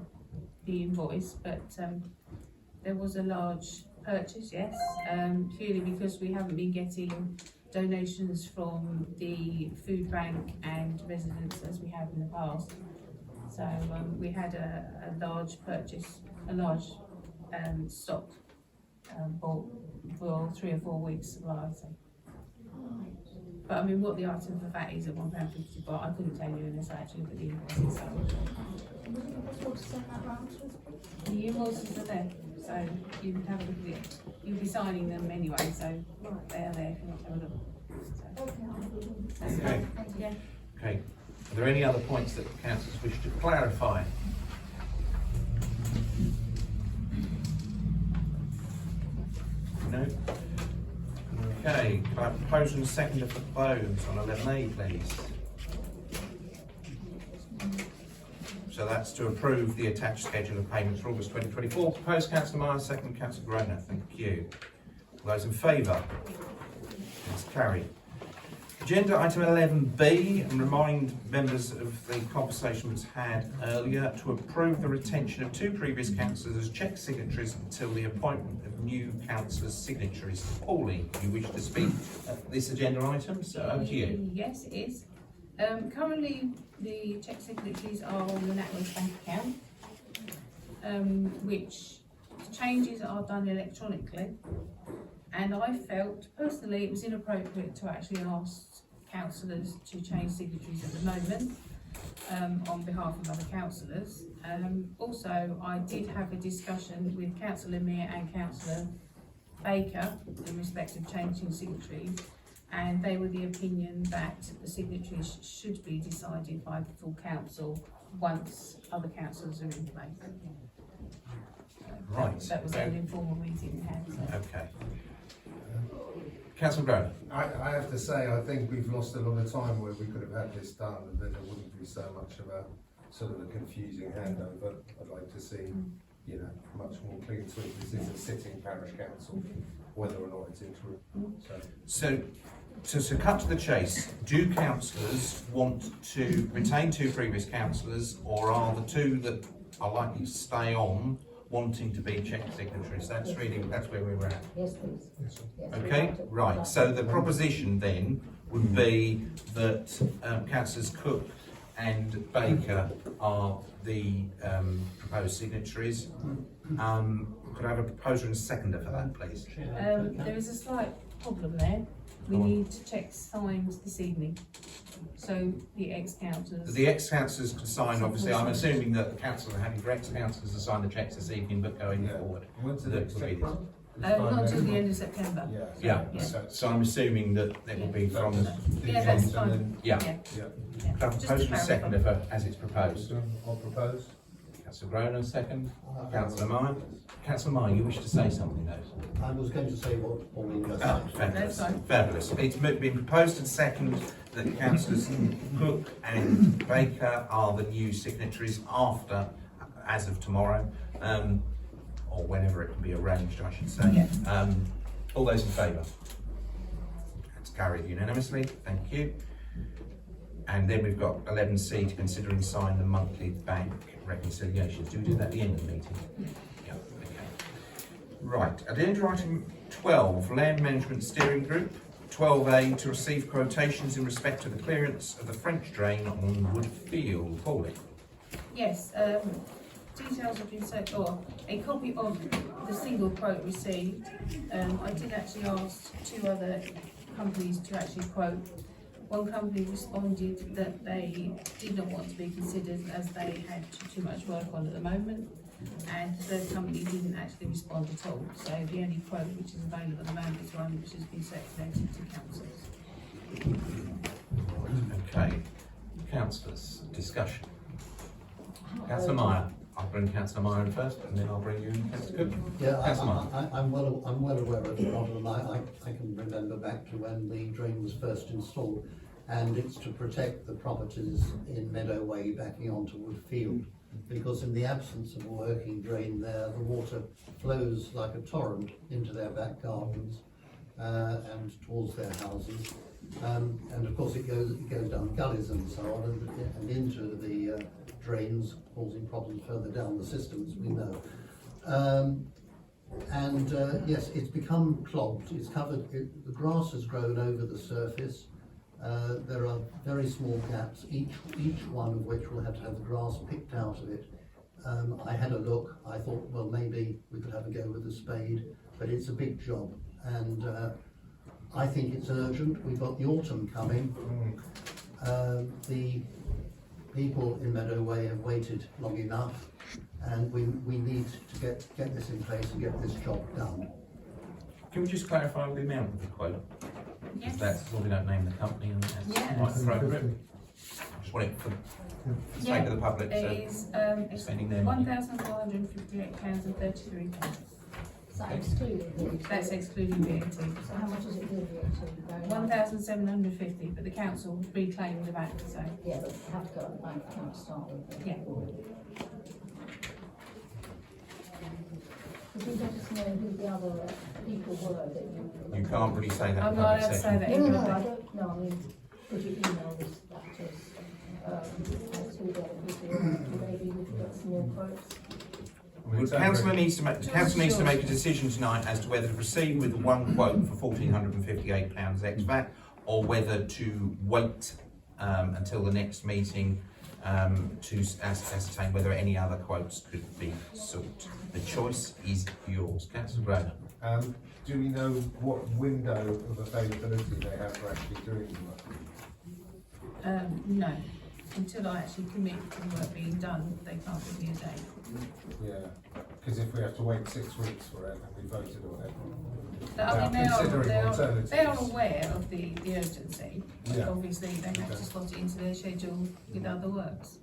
the invoice, but there was a large purchase, yes, purely because we haven't been getting donations from the food bank and residents as we have in the past. So we had a large purchase, a large stock bought for 3 or 4 weeks supply. So. But I mean, what the item for VAT is at £1.50, but I couldn't tell you unless I actually looked at the invoices. So. The invoices are there, so you can have a look at it. You'll be signing them anyway, so they are there if you want to have a look. So. Okay. Yeah. Okay. Are there any other points that councillors wish to clarify? No? Okay, can I propose and second for close on 11A, please? So that's to approve the attached schedule of payments for August 2024. Proposed Councillor Myers, second Councillor Groner. Thank you. All those in favour? It's carried. Agenda item 11B, and remind members of the conversation was had earlier to approve the retention of 2 previous councillors as check signatories until the appointment of new councillors' signatories. Pauline, you wish to speak at this agenda item, so over to you. Yes, it is. Currently, the check signatories are on the NatWest Bank account, which changes are done electronically. And I felt personally it was inappropriate to actually ask councillors to change signatories at the moment on behalf of other councillors. Also, I did have a discussion with Councillor Mear and Councillor Baker in respect of changing signatories, and they were the opinion that the signatories should be decided by the full council once other councillors are in place. Right. That was an informal meeting we had. So. Okay. Councillor Groner. I have to say, I think we've lost a lot of time where we could have had this done and then there wouldn't be so much of a sort of a confusing handover. I'd like to see, you know, much more clean sweep. This is a sitting parish council, whether or not it's interim. So to cut to the chase, do councillors want to retain 2 previous councillors, or are the 2 that are likely to stay on wanting to be check signatories? That's where we were at. Yes, please. Yes, Okay, right. So the proposition then would be that councillors Cook and Baker are the proposed signatories. Could I have a proposer and a seconder for that, please? There is a slight problem there. We need to check signs this evening. So the ex-councillors. The ex-councillors can sign, obviously. I'm assuming that the council are happy for ex-councillors to sign the checks this evening, but going forward. When's the next check run? Not until the end of September. Yeah. So I'm assuming that it will be from. Yeah, that's fine. Yeah. Yeah. Could I propose and a seconder for as it's proposed? I'll propose. Councillor Groner, second. Councillor Meyer. Councillor Meyer, you wish to say something, though? I was going to say what Pauline just Oh, said. fabulous. Fabulous. It's been proposed and second that councillors Cook and Baker are the new signatories after, as of tomorrow, or whenever it can be arranged, I should say. All those in favour? That's carried unanimously. Thank you. And then we've got 11C to consider and sign the monthly bank reconciliations. Do we do that at the end of the meeting? Right, agenda item 12, Land Management Steering Group. 12A, to receive quotations in respect to the clearance of the French drain on Woodfield. Pauline. Yes, details have been sent, or a copy of the single quote received. I did actually ask 2 other companies to actually quote. One company responded that they did not want to be considered as they had too much work on at the moment. And the third company didn't actually respond at all. So the only quote which is available at the moment is one which has been circulated to councillors. Okay, councillors, discussion. Councillor Meyer. I'll bring Councillor Meyer in first, and then I'll bring you in, Councillor Cook. Yeah, Councillor Meyer. I'm well aware of the problem. I can remember back to when the drain was first installed, and it's to protect the properties in Meadow Way backing onto Woodfield, because in the absence of a working drain there, the water flows like a torrent into their back gardens and towards their houses, and of course it goes down gullies and so on, and into the drains, causing problems further down the system, as we know. Yes, it's become clogged. It's covered. The grass has grown over the surface. There are very small gaps, each one of which will have to have the grass picked out of it. I had a look. I thought, well, maybe we could have a go with a spade, but it's a big job, and I think it's urgent. We've got the autumn coming. The people in Meadow Way have waited long enough, and we need to get this in place and get this job done. Can we just clarify the amount of the quote? Yes. That's so we don't name the company and that's Yeah. quite appropriate. Just want it for the sake of the public, so It's spending their money. £1,458.33. Is that excluding VAT? That's excluding VAT. So how much is it with VAT? 1,750, but the council reclaimed the back, so Yeah, but you have to go on the bank account to start with. yeah. Could you let us know who the other people were that you... You can't really say that I'm in not public allowed to say session. that No, in no, no, I public. don't, no, I mean, could you email this back to us, as who the other people were, maybe we could get some more quotes? The council needs to make a decision tonight as to whether to proceed with the one quote for £1,458 ex VAT, or whether to wait until the next meeting to ascertain whether any other quotes could be sought. The choice is yours. Councillor Graham. Do we know what window of availability they have for actually doing the work? No. Until I actually commit to the work being done, they can't give me a date. Yeah, because if we have to wait 6 weeks for it and we voted on it, I mean, considering alternatives. they are aware of the urgency, but Yeah. obviously they have to slot it into their schedule with other works.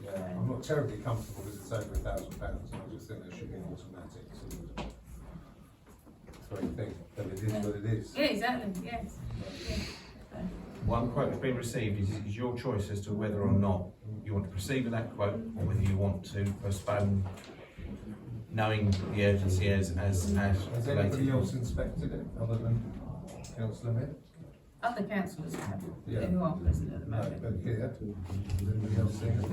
Yeah, I'm not terribly comfortable because it's over £1,000, and I just think there should be an automatic sort of throwing thing, but it is what it is. Yeah, exactly, yes. Yeah. So, One quote has been received. Is your choice as to whether or not you want to proceed with that quote, or whether you want to postpone, knowing the urgency as Has related. anybody else inspected it other than Councillor Mitt? Other councillors have, Yeah. who are present at the No, moment. but here, anybody else seen it?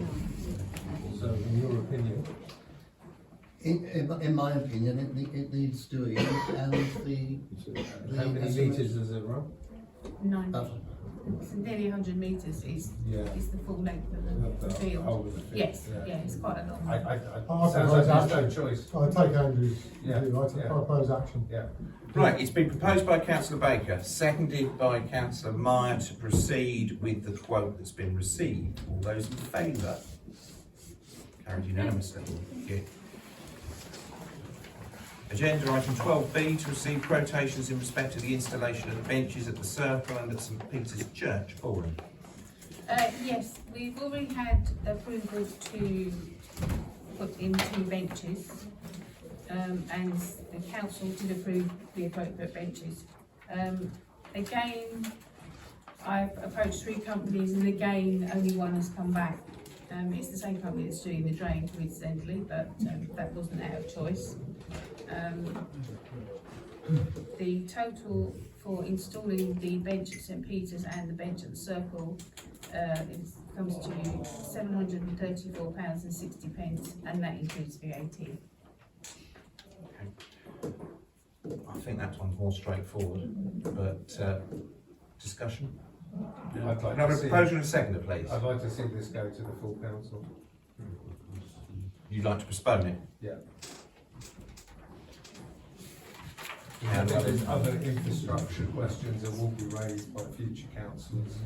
So, in your opinion? In my opinion, it needs doing, and How many metres does it run? 90. It's nearly 100 metres is Yeah. the full length of the The field. whole of the field, Yes, yeah. yeah, it's quite a long. I Sounds like propose there's no action. choice. I take Andrew's Yeah, view. I yeah. propose action. Yeah. Right, it's been proposed by Councillor Baker, seconded by Councillor Meyer to proceed with the quote that's been received. All those in favour? Carried unanimously. Thank you. Agenda item 12B, to receive quotations in respect to the installation of the benches at the Circle and at St Peter's Church. Pauline. Yes, we've already had approval to put in 2 benches, and the council did approve the appropriate benches. Again, I've approached 3 companies, and again, only one has come back. It's the same company that's doing the drain, coincidentally, but that wasn't our choice. The total for installing the bench at St Peter's and the bench at the Circle comes to £734.60, and that includes VAT. I think that one's more straightforward, but discussion? I'd like Can I have to a see- proposal and a seconder, please? I'd like to see this go to the full council. You'd like to postpone it? Yeah. Yeah, I think there's other infrastructure questions that will be raised by future councillors.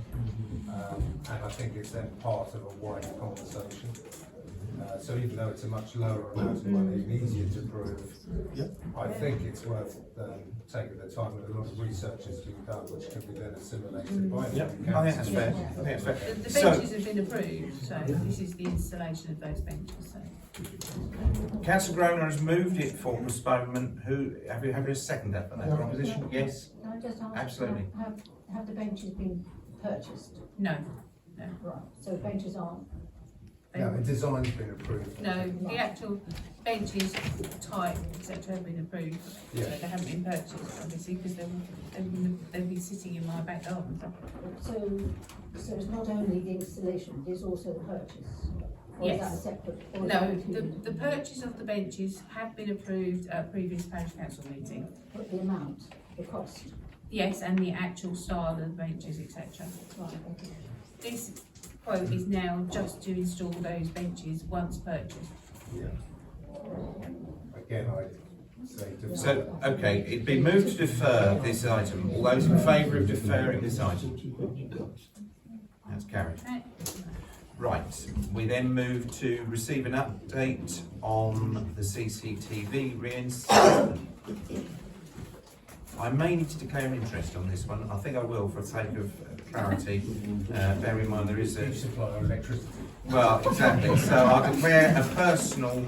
And I think it's then part of a wider conversation. So even though it's a much lower amount of money and easier to prove, I think it's worth taking the time, and a lot of research has been done, which can be then assimilated by the I think that's fair. I think that's fair. The So, benches have been approved, so this is the installation of those benches, so. Councillor Groner has moved it for postponement. Have you a seconder for that proposition? Yes? Can I just ask? Absolutely. Have the benches been purchased? No, Right, so benches aren't. Yeah, the design's been approved. no, the actual benches, type, etc. have been approved, Yeah. but they haven't been purchased, obviously, because they've been sitting in my back garden. So it's not only the installation, it is also the purchase? Or is that a Yes. separate? or is No, that included? the purchase of the benches have been approved at a previous parish council meeting. But the amount, the cost? Yes, and the actual style of the benches, etc. Right, okay. This quote is now just to install those benches once purchased. Yeah. Again, I say to. So, okay, it'd been moved to defer this item. All those in favour of deferring this item? That's carried. Okay. Right, we then move to receive an update on the CCTV reinstallation. I may need to declare interest on this one. I think I will for the sake of clarity. Bear in mind there is You a... supply electricity. Well, exactly. So I declare a personal...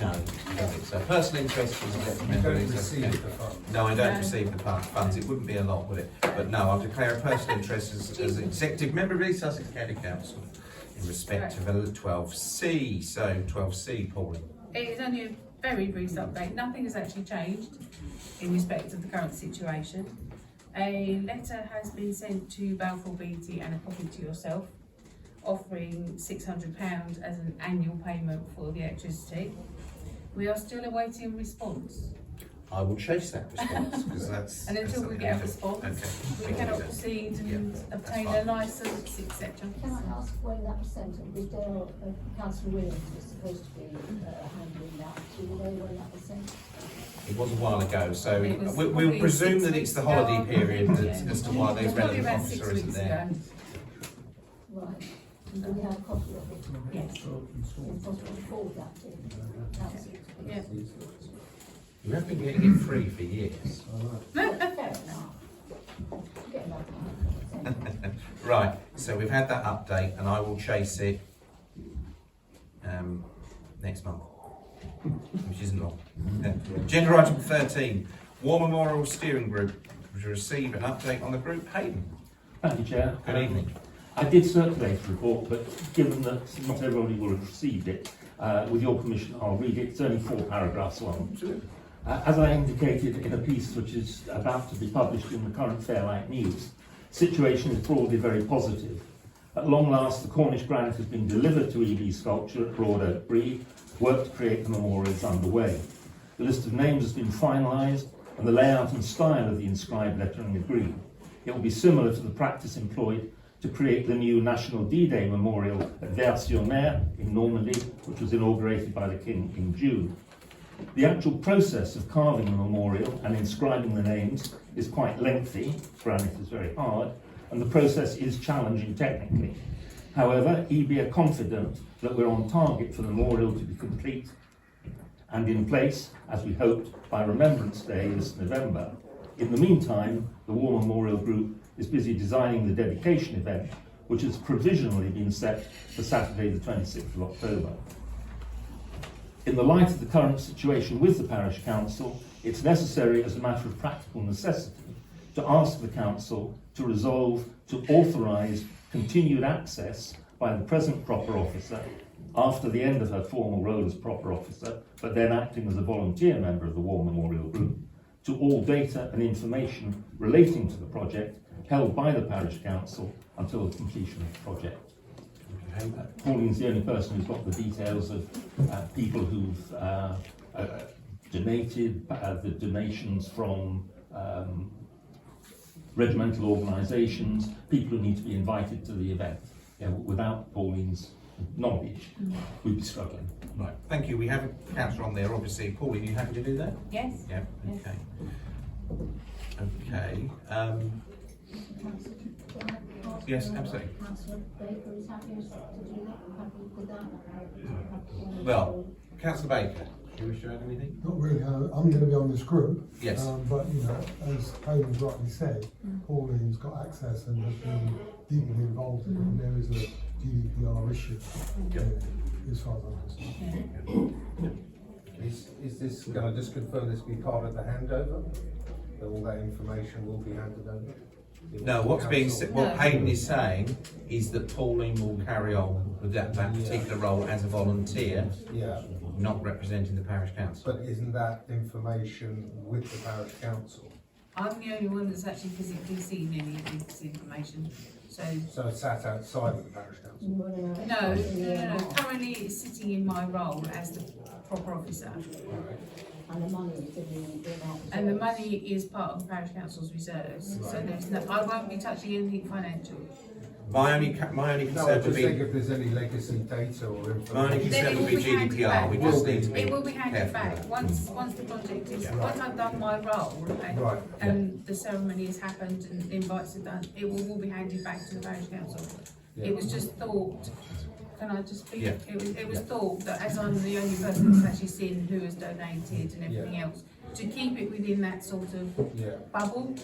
No, I don't think so. Personal interest is a You detrimental don't interest. receive the funds. No, I don't receive the funds. It wouldn't be a lot, would it? But no, I'll declare a personal interest as executive member of East Sussex County Council in respect of 12C. So 12C, Pauline. It is only a very brief update. Nothing has actually changed in respect of the current situation. A letter has been sent to Balfour Beatty and a copy to yourself, offering £600 as an annual payment for the electricity. We are still awaiting response, I will chase that response because that's... and until we get a response, Okay. we cannot proceed and obtain a licence, etc. Can I ask when that was sent? Was there, Councillor Williams was supposed to be handling that? Do you know when that was sent? It was a while ago, so It was we'll probably presume 6 that it's the weeks holiday ago. period Yeah. as to why the It was probably relevant about 6 officer isn't weeks there. ago. Right. Do we have a copy of it? Yes. Is it possible to forward that to Council? Yeah. You have been getting it free for years. Fair enough. Get another. Right, so we've had that update and I will chase it next month, which isn't long. Agenda item 13, War Memorial Steering Group to receive an update on the group. Hayden, Thank you, Chair. good evening. I did circulate a report, but given that not everybody will have received it, with your permission, I'll read it. It's only 4 paragraphs long. As I indicated in a piece which is about to be published in the current Fairlight News, situation is broadly very positive. At long last, the Cornish grant has been delivered to EB Sculpture at Broad Oak Bree. Work to create the memorial is underway. The list of names has been finalised, and the layout and style of the inscribed lettering agreed. It will be similar to the practice employed to create the new National D-Day Memorial at Versionnaire in Normandy, which was inaugurated by the King in June. The actual process of carving the memorial and inscribing the names is quite lengthy, granite is very hard, and the process is challenging technically. However, EB are confident that we're on target for the memorial to be complete and in place, as we hoped, by Remembrance Day this November. In the meantime, the War Memorial Group is busy designing the dedication event, which has provisionally been set for Saturday the 26th of October. In the light of the current situation with the Parish Council, it's necessary as a matter of practical necessity to ask the Council to resolve to authorise continued access by the present proper officer after the end of her formal role as proper officer, but then acting as a volunteer member of the War Memorial Group, to all data and information relating to the project held by the Parish Council until the completion of the project. Pauline's the only person who's got the details of people who've donated, the donations from regimental organisations, people who need to be invited to the event. Without Pauline's knowledge, we'd be struggling. Right, thank you. We have a councillor on there, obviously. Pauline, you happy to do that? Yes. Yeah, okay. Okay. Yes, absolutely. Councillor Baker is happy to do that, happy with that? Well, Councillor Baker, do you wish to add anything? Not really, I'm going to be on this group. Yes. But, you know, as Hayden's rightly said, Pauline's got access and has been deeply involved in it, and there is a GDPR issue as far as I'm concerned. Is this, can I just confirm this will be part of the handover? That all that information will be handed over? No, what's being said, what Hayden is saying is that Pauline will carry on with that particular role as a volunteer, not representing the parish council. But isn't that information with the parish council? I'm the only one that's actually physically seen any of this information, so. So it's sat outside of the parish council? No. Currently it's sitting in my role as the proper officer. And the money is in the And the money is part of the parish council's reserves, so there's no, I won't be touching anything financial. My only No, concern I would just think be, if there's any legacy data or information. my only concern would be GDPR. We just need to be It will be handed careful. back, once the project is, once I've done my role and the ceremony has happened and the invites are done, it will be handed back to the parish council. It was just thought, can I just speak? It was thought that as I'm the only person that's actually seen who has donated and everything else, to keep it within that sort of bubble,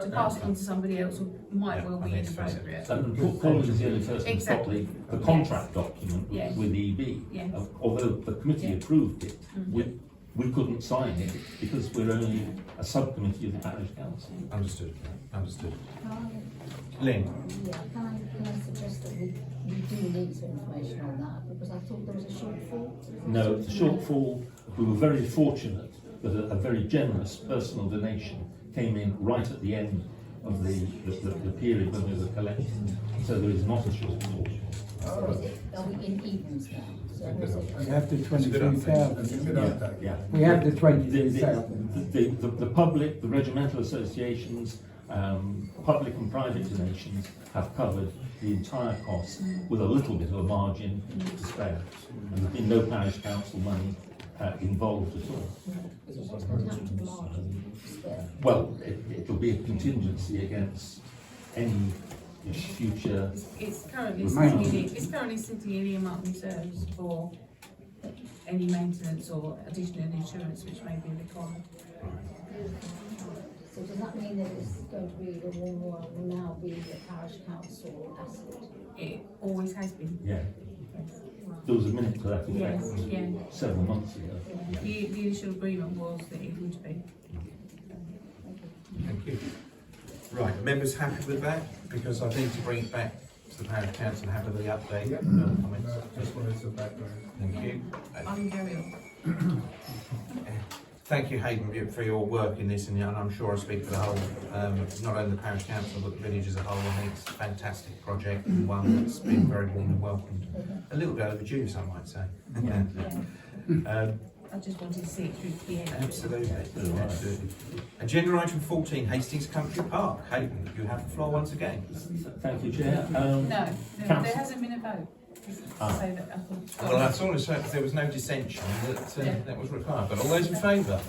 to pass it on to somebody else might well be inappropriate. And Pauline's the only person who's got the contract document with EB. Yes. Although the committee approved it, we couldn't sign it because we're only a subcommittee of the parish council. Understood. Can Lynn? I suggest that we do need some information on that, because I thought there was a shortfall? No, the shortfall, we were very fortunate that a very generous personal donation came in right at the end of the period when we were collecting, so there is not a shortfall. So is it, are we in evens now? So is it? We have the 22,000. Yeah. We have the 22,000. The public, the regimental associations, public and private donations have covered the entire cost with a little bit of a margin to spare. And there's been no parish council money involved at all. So what's going to happen to the margin? Spare? Well, it'll be a contingency against any future. It's currently sitting in earmarked reserves for any maintenance or additional insurance which may be required. So does that mean that it's going to be, the one will now be the parish council asset? It always has been. Yeah. There was a minute to that effect Yes, several months ago. The initial agreement was that it would be. Thank you. Right, members happy with that? Because I need to bring it back to the parish council and have a little update. No comments? Just wanted some background. Thank you. I'm very on. Thank you, Hayden, for your work in this, and I'm sure I speak for the whole, not only the parish council, but the village as a whole. I think it's a fantastic project and one that's been very warmly welcomed. A little bit overdue, some might say. I just wanted to see it through to the end. Absolutely. Agenda item 14, Hastings Country Park. Hayden, you have the floor once again. Thank you, Chair. No, there hasn't been a vote. Well, that's all. There was no dissension that was required. But all those in favour?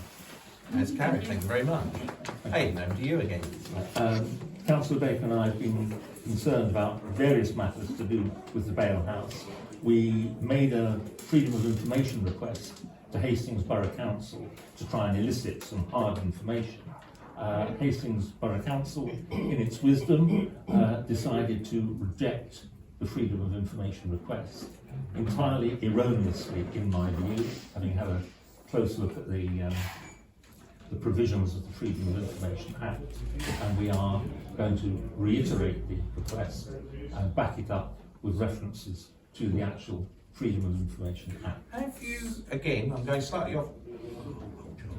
That's carried. Thank you very much. Hayden, over to you again. Councillor Baker and I have been concerned about various matters to do with the bail house. We made a freedom of information request to Hastings Borough Council to try and elicit some hard information. Hastings Borough Council, in its wisdom, decided to reject the freedom of information request, entirely erroneously in my view, having had a close look at the provisions of the Freedom of Information Act, and we are going to reiterate the request and back it up with references to the actual Freedom of Information Act. Have you, again, I'm going slightly off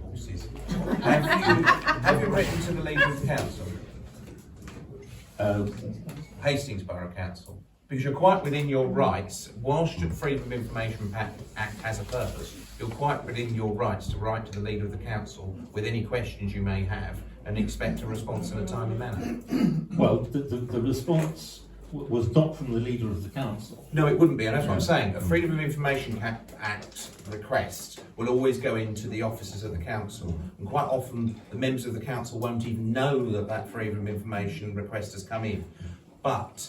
horses. Have you written to the Leader of the Council? Hastings Borough Council? Because you're quite within your rights, whilst your Freedom of Information Act has a purpose, you're quite within your rights to write to the leader of the council with any questions you may have and expect a response in a timely manner. Well, the response was not from the leader of the council. No, it wouldn't be, and that's what I'm saying. A Freedom of Information Act request will always go into the officers of the council, and quite often the members of the council won't even know that that Freedom of Information request has come in. But,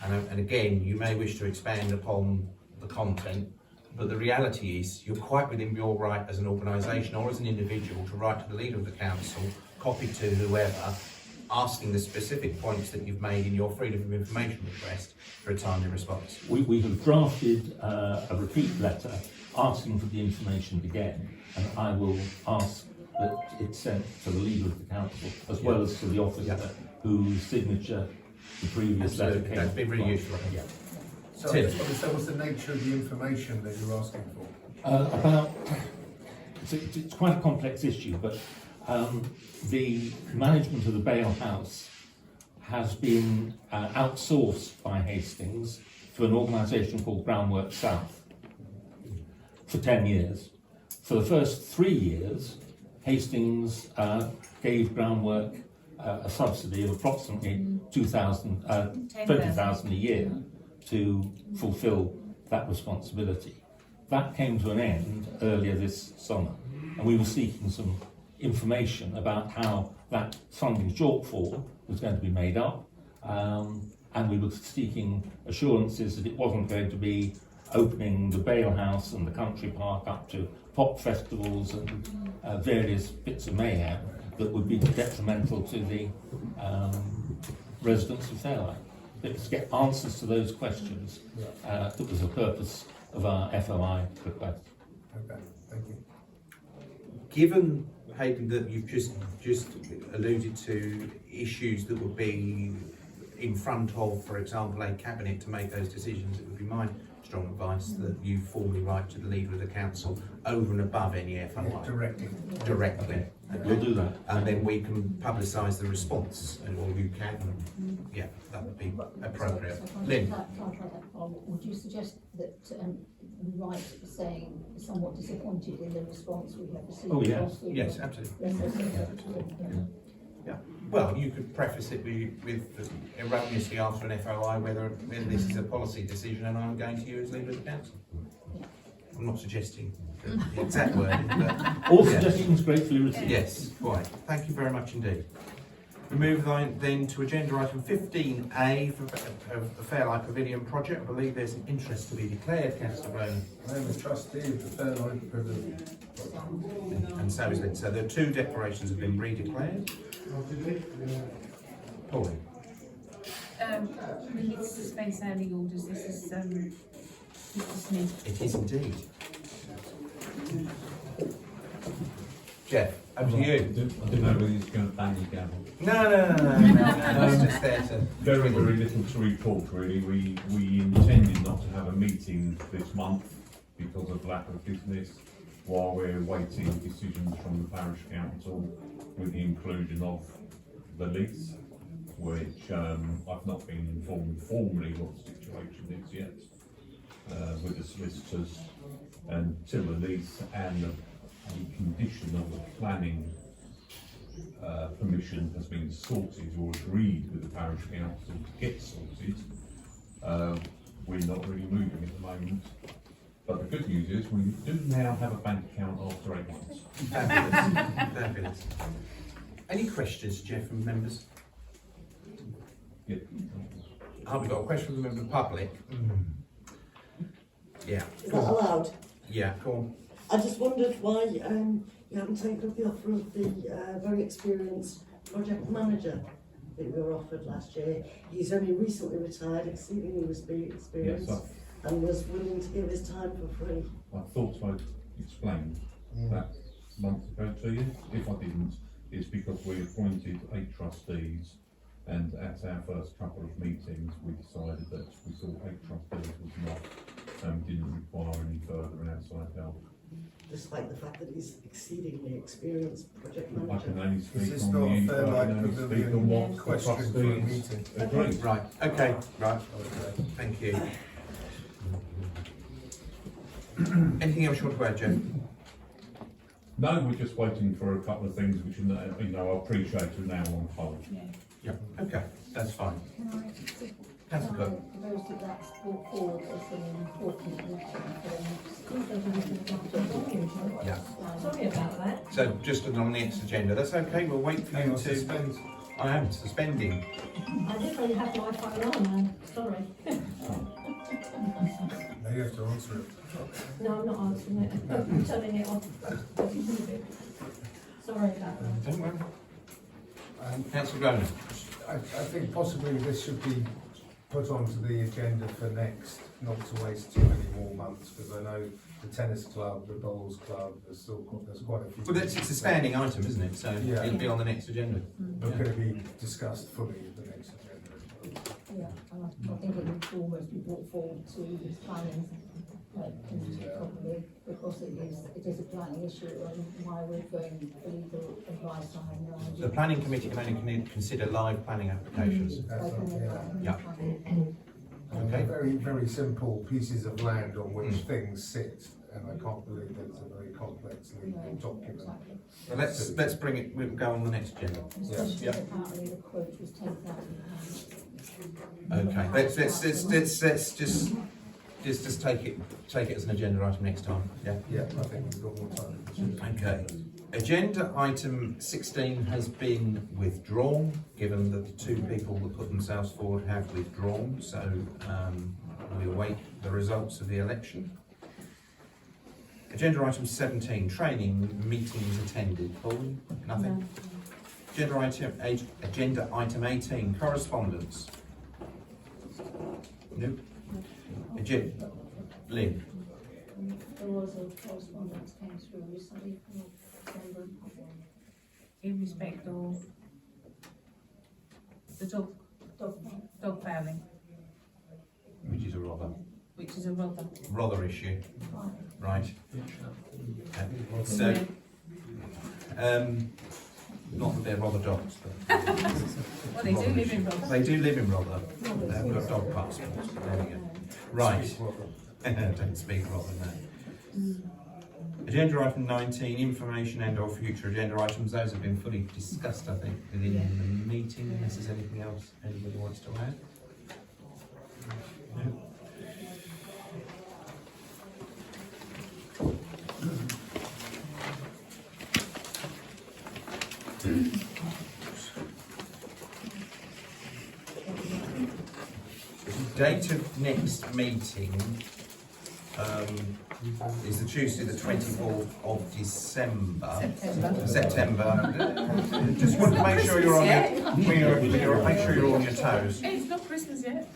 and again, you may wish to expand upon the content, but the reality is you're quite within your right as an organisation or as an individual to write to the leader of the council, copy to whoever, asking the specific points that you've made in your Freedom of Information request for a timely response. We have drafted a repeat letter asking for the information again, and I will ask that it's sent to the leader of the council as well as to the officer whose signature the previous letter came. That's been really useful. Yeah. So I just want to say, what's the nature of the information that you're asking for? It's quite a complex issue, but the management of the Bale House has been outsourced by Hastings to an organisation called Groundwork South for 10 years. For the first 3 years, Hastings gave Groundwork a subsidy of approximately 20,000 a year to fulfil that responsibility. That came to an end earlier this summer, and we were seeking some information about how that funding shortfall was going to be made up, and we were seeking assurances that it wasn't going to be opening the Bale House and the country park up to pop festivals and various bits of mayhem that would be detrimental to the residents of Fairlight. It was to get answers to those questions that was the purpose of our FOI request. Okay, thank you. Given, Hayden, that you've just alluded to issues that would be in front of, for example, a cabinet to make those decisions, it would be my strong advice that you formally write to the leader of the council over and above any FOI. Directly. Okay. We'll do that. And then we can publicise the response, or you can. Yeah, that would be appropriate. Lynn. Would you suggest that we write saying somewhat disappointed in the response we have received? Oh, yes. Yes, absolutely. Yeah. Well, you could preface it with erroneously after an FOI whether this is a policy decision and I'm going to you as leader of the council. I'm not suggesting the exact wording, but all suggestions gratefully received. Yes, quite. Thank you very much indeed. We move then to agenda item 15A for the Fairlight Pavilion project. I believe there's an interest to be declared, Councillor Bowman. I am the trustee of the Fairlight Pavilion. And so is Lynn. So the two declarations have been redeclared. Pauline. We need to suspend standing orders. This is Mr. Smith. It is indeed. Jeff, over to you. I didn't know whether he's going to bang your gavel. No. It's just there to... Very little to report, really. We intended not to have a meeting this month because of lack of business, while we're waiting decisions from the Parish Council with the inclusion of the lease, which I've not been informed formally what the situation is yet with the solicitors, until the lease and the condition of the planning permission has been sorted or agreed with the Parish Council to get sorted. We're not really moving at the moment. But the good news is we do now have a bank account after 8 months. Fabulous. Any questions, Jeff, from members? Yeah. We've got a question from the member of the public. Yeah. Is that allowed? Yeah, go on. I just wondered why you haven't taken up the offer of the very experienced project manager that you were offered last year. He's only recently retired, exceedingly experienced, Yes, and was willing to give his time for free. I thought I explained that a month ago to you. If I didn't, it's because we appointed 8 trustees, and at our first couple of meetings we decided that we thought 8 trustees was not, didn't require any further outside help. despite the fact that he's exceedingly experienced project I manager. can only Is speak this on not a the, I Fairlight can only speak Pavilion on what the question for a trustees meeting? agree. Right, okay, right, Okay. thank you. Anything else you want to add, Jim? No, we're just waiting for a couple of things which, you know, I appreciate are now on hold. Yeah. Yeah, okay, that's fine. Councillor Cook. Propose that that's brought forward as an important meeting for Yeah. Sorry about that. So just on the next agenda, that's okay, we'll wait for Hang you on, to... suspend. I am suspending. I didn't really have my phone on, man. Sorry. Now you have to answer it. No, I'm not answering it. I'm turning it off. Sorry about that. Don't worry. Um, Councillor Groner. I think possibly this should be put onto the agenda for next, not to waste too many more months, because I know the tennis club, the bowls club, there's quite a few. Well, it's a standing item, isn't it? So Yeah. it'll be on the next agenda. But can it be discussed fully at the next agenda? Yeah, and I think it would almost be brought forward to this planning, probably, because it is a planning issue, and why we're going for legal advice, I have no idea. The planning committee can only consider live planning applications. Yeah. Okay. Very, very simple pieces of land on which things sit, and I can't believe it's a very complex legal document. Well, let's bring it, we'll go on the next agenda. Especially apparently the quote was £10,000. Okay, let's just take it as an agenda item next time, yeah? Yeah, I think we've got more time. Okay. Agenda item 16 has been withdrawn, given that the two people that put themselves forward have withdrawn, so we await the results of the election. Agenda item 17, training, meetings attended. Paul, nothing? Agenda item 18, correspondence. Nope. Lynn. There was a correspondence came through recently from a member of In respect of the dog fouling, Which is a rather which is a rather issue, right? Okay. So, not that they're rather dogs, but well, they do live in Rother. they do live in Rother. They've got dog passports. There we go. Right. Don't speak Rother, no. Agenda item 19, information and or future agenda items. Those have been fully discussed, I think, within the meeting, unless there's anything else anybody wants to add. No. Date of next meeting is the Tuesday, the 24th of December. September. Just want to make sure you're on your, make sure you're on your toes. Hey, it's not Christmas yet.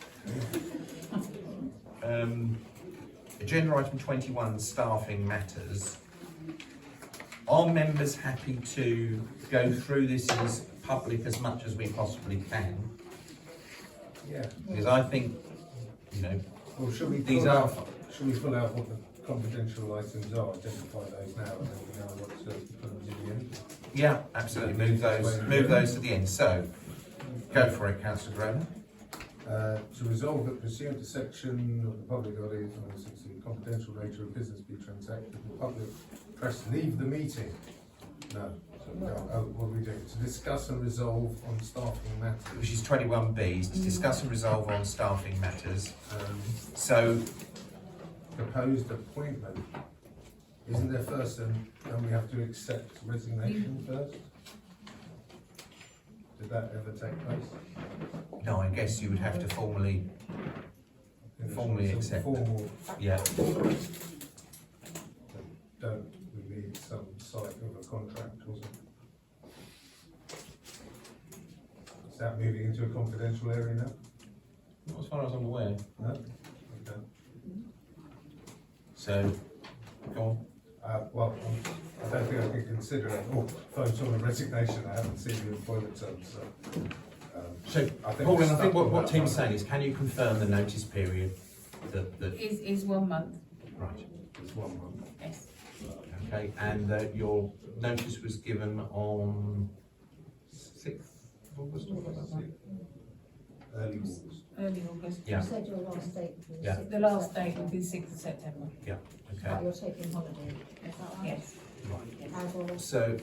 Agenda item 21, staffing matters. Are members happy to go through this as public as much as we possibly can? Yeah. Because I think, you know, Well, should we these pull are. out what the confidential items are, identify those now, and then we know what to put them to the end? Yeah, absolutely. Move those to the end. So, go for it, Councillor Groner. To resolve that pursuant to section of the Public Bodies on the confidential nature of business be transacted, the public press leave the meeting. No. So we go, what do we do? To discuss and resolve on staffing matters. Which is 21B, to discuss and resolve on staffing matters. So, Proposed appointment. Isn't there first, and don't we have to accept resignation first? Did that ever take place? no, I guess you would have to formally accept. Formal, Yeah. don't we need some site of a contract or something? Is that moving into a confidential area now? Not as far as I'm aware. No? Okay. So, go on. Well, I don't think I can consider it, vote on a resignation, I haven't seen the employment terms, so. So, I think Pauline, I we're think stuck what with Tim's that saying is, can you confirm the notice period that Is 1 month. right? It's 1 month. Yes. Okay, and your notice was given on 6th of August? Early August. Early August. Yeah. You said your last date was the Yeah. 6th The of last September. date will be the 6th of September. Yeah, But okay. you're taking holiday, is that right? Yes. Right. As well as So,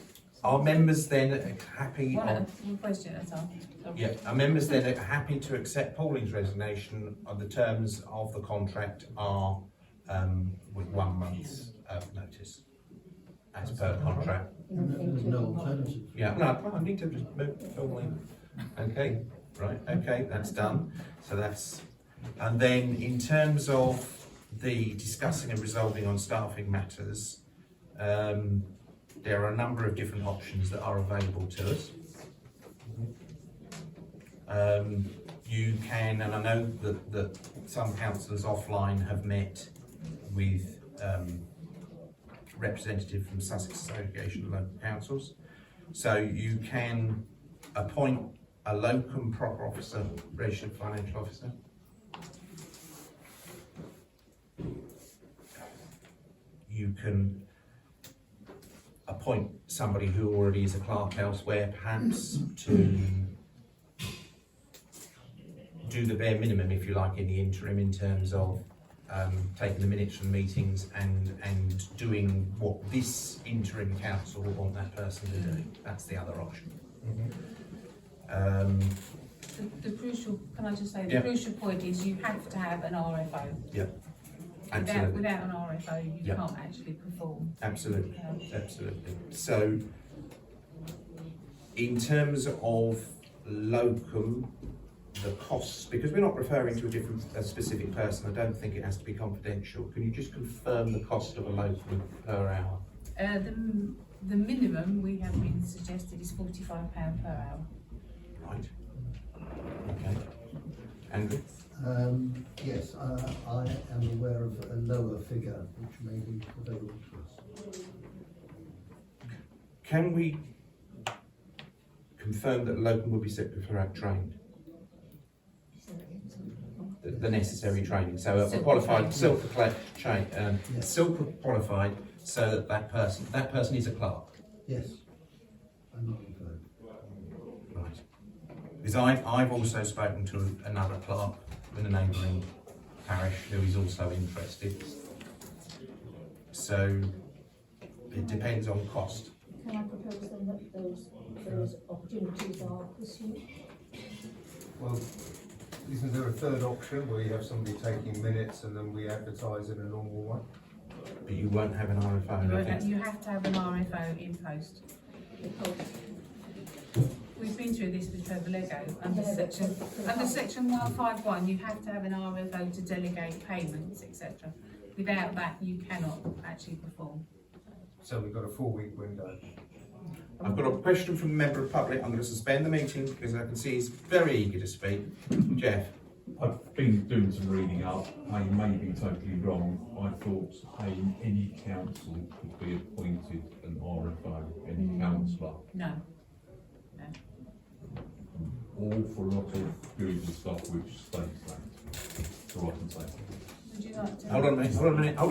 are members then happy One question at a time. Yeah, are members then happy to accept Pauline's resignation on the terms of the contract are with 1 month's notice as per contract? There's no alternative. Yeah, no, I need to just move Pauline. Okay, right, okay, that's done. So that's, and then in terms of the discussing and resolving on staffing matters, there are a number of different options that are available to us. You can, and I know that some councillors offline have met with representative from Sussex Association of Local Councils. So you can appoint a locum proper officer, registered financial officer. You can appoint somebody who already is a clerk elsewhere, perhaps, to do the bare minimum, if you like, in the interim, in terms of taking the minutes from meetings and doing what this interim council will want that person to do. That's the other option. The crucial, can I just say, the Yeah. crucial point is you have to have an RFO. Yeah, absolutely. Without an RFO, you Yeah. can't actually perform. Absolutely, absolutely. So, in terms of locum, the costs, because we're not referring to a specific person, I don't think it has to be confidential. Can you just confirm the cost of a locum per hour? The minimum we have been suggested is £45 per hour. Right. Okay. Andrew? Yes, I am aware of a lower figure which may be available to us. Can we confirm that locum will be Secretariat trained? The necessary training, so a qualified silk qualified, so that person is a clerk. Yes, I'm not referred. Right. Because I've also spoken to another clerk in a neighbouring parish who is also interested. So it depends on cost. Can I propose then that those opportunities are pursued? Well, isn't there a third option where you have somebody taking minutes and then we advertise in a normal way? But you won't have an RFO. I think. You have to have an RFO in post. Because we've been through this with Pavilion under section 151, you have to have an RFO to delegate payments, etc. Without that, you cannot actually perform. So we've got a 4-week window. I've got a question from a member of the public. I'm going to suspend the meeting because I can see he's very eager to speak. Jeff? I've been doing some reading up. I may be totally wrong. I thought any council could be appointed an RFO, any councillor. No. Awful lot of Google stuff which states that. That's all I can say. Would you like to? Hold on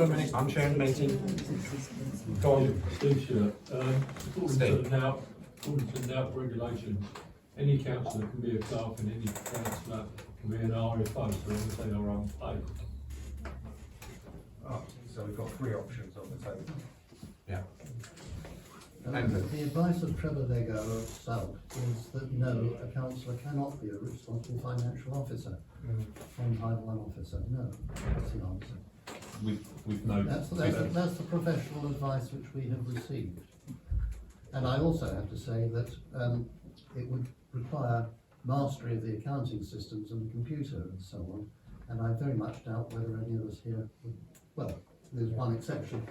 a minute. I'm chairing the meeting. Go on. Steve, Steve. according to now regulations, any councillor can be a clerk and any councillor can be an RFO, so long as they are unpaid. Oh, so we've got 3 options on the table. Yeah. The advice of Trevor Lego of South is that no, a councillor cannot be a responsible financial officer, on Title 1 officer. No, that's the answer. With no. That's the professional advice which we have received. And I also have to say that it would require mastery of the accounting systems and the computer and so on. And I very much doubt whether any of us here would, well, there's one exception.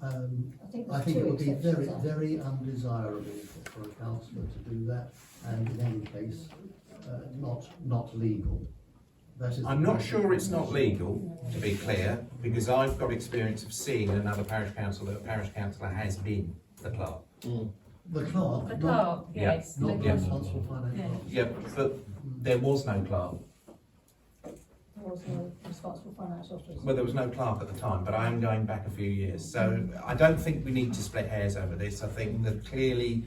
I think it would be very, very undesirable for a councillor to do that, and in any case, not legal. That is I'm not sure it's not legal, to be clear, because I've got experience of seeing another parish council that a parish councillor has been the clerk. The clerk, The not, clerk, yes. not the the responsible financial Yeah. officer. Yeah, but there was no clerk. was no responsible finance officer. Well, there was no clerk at the time, but I am going back a few years. So I don't think we need to split hairs over this. I think that clearly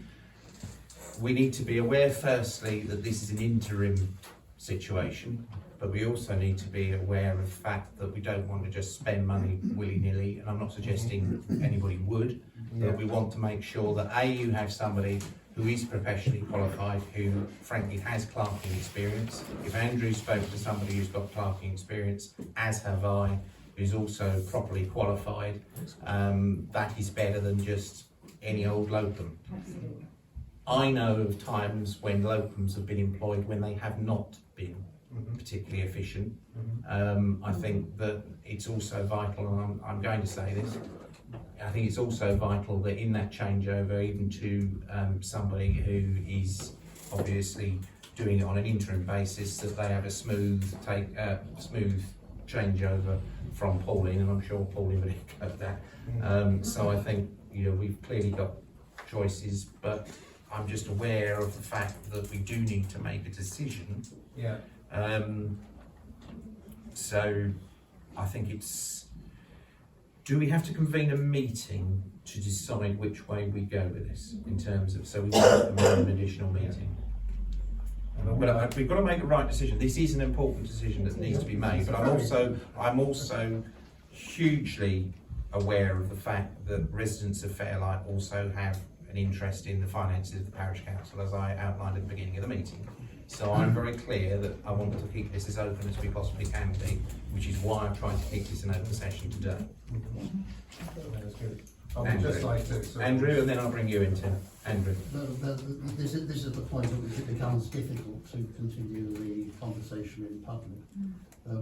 we need to be aware, firstly, that this is an interim situation, but we also need to be aware of the fact that we don't want to just spend money willy-nilly, and I'm not suggesting anybody would, but we want to make sure that A, you have somebody who is professionally qualified, who frankly has clerking experience. If Andrew spoke to somebody who's got clerking experience, as have I, who's also properly qualified, that is better than just any old locum. I know of times when locums have been employed when they have not been particularly efficient. I think that it's also vital, and I'm going to say this, I think it's also vital that in that changeover, even to somebody who is obviously doing it on an interim basis, that they have a smooth changeover from Pauline, and I'm sure Pauline would echo that. So I think, you know, we've clearly got choices, but I'm just aware of the fact that we do need to make a decision. Yeah. So I think it's, do we have to convene a meeting to decide which way we go with this in terms of, so we want to convene an additional meeting? But we've got to make the right decision. This is an important decision that needs to be made, but I'm also hugely aware of the fact that residents of Fairlight also have an interest in the finances of the parish council, as I outlined at the beginning of the meeting. So I'm very clear that I want to keep this as open as we possibly can be, which is why I've tried to keep this an open session today. I would just like to... Andrew, and then I'll bring you in, Tim. Andrew. This is the point at which it becomes difficult to continue the conversation in public.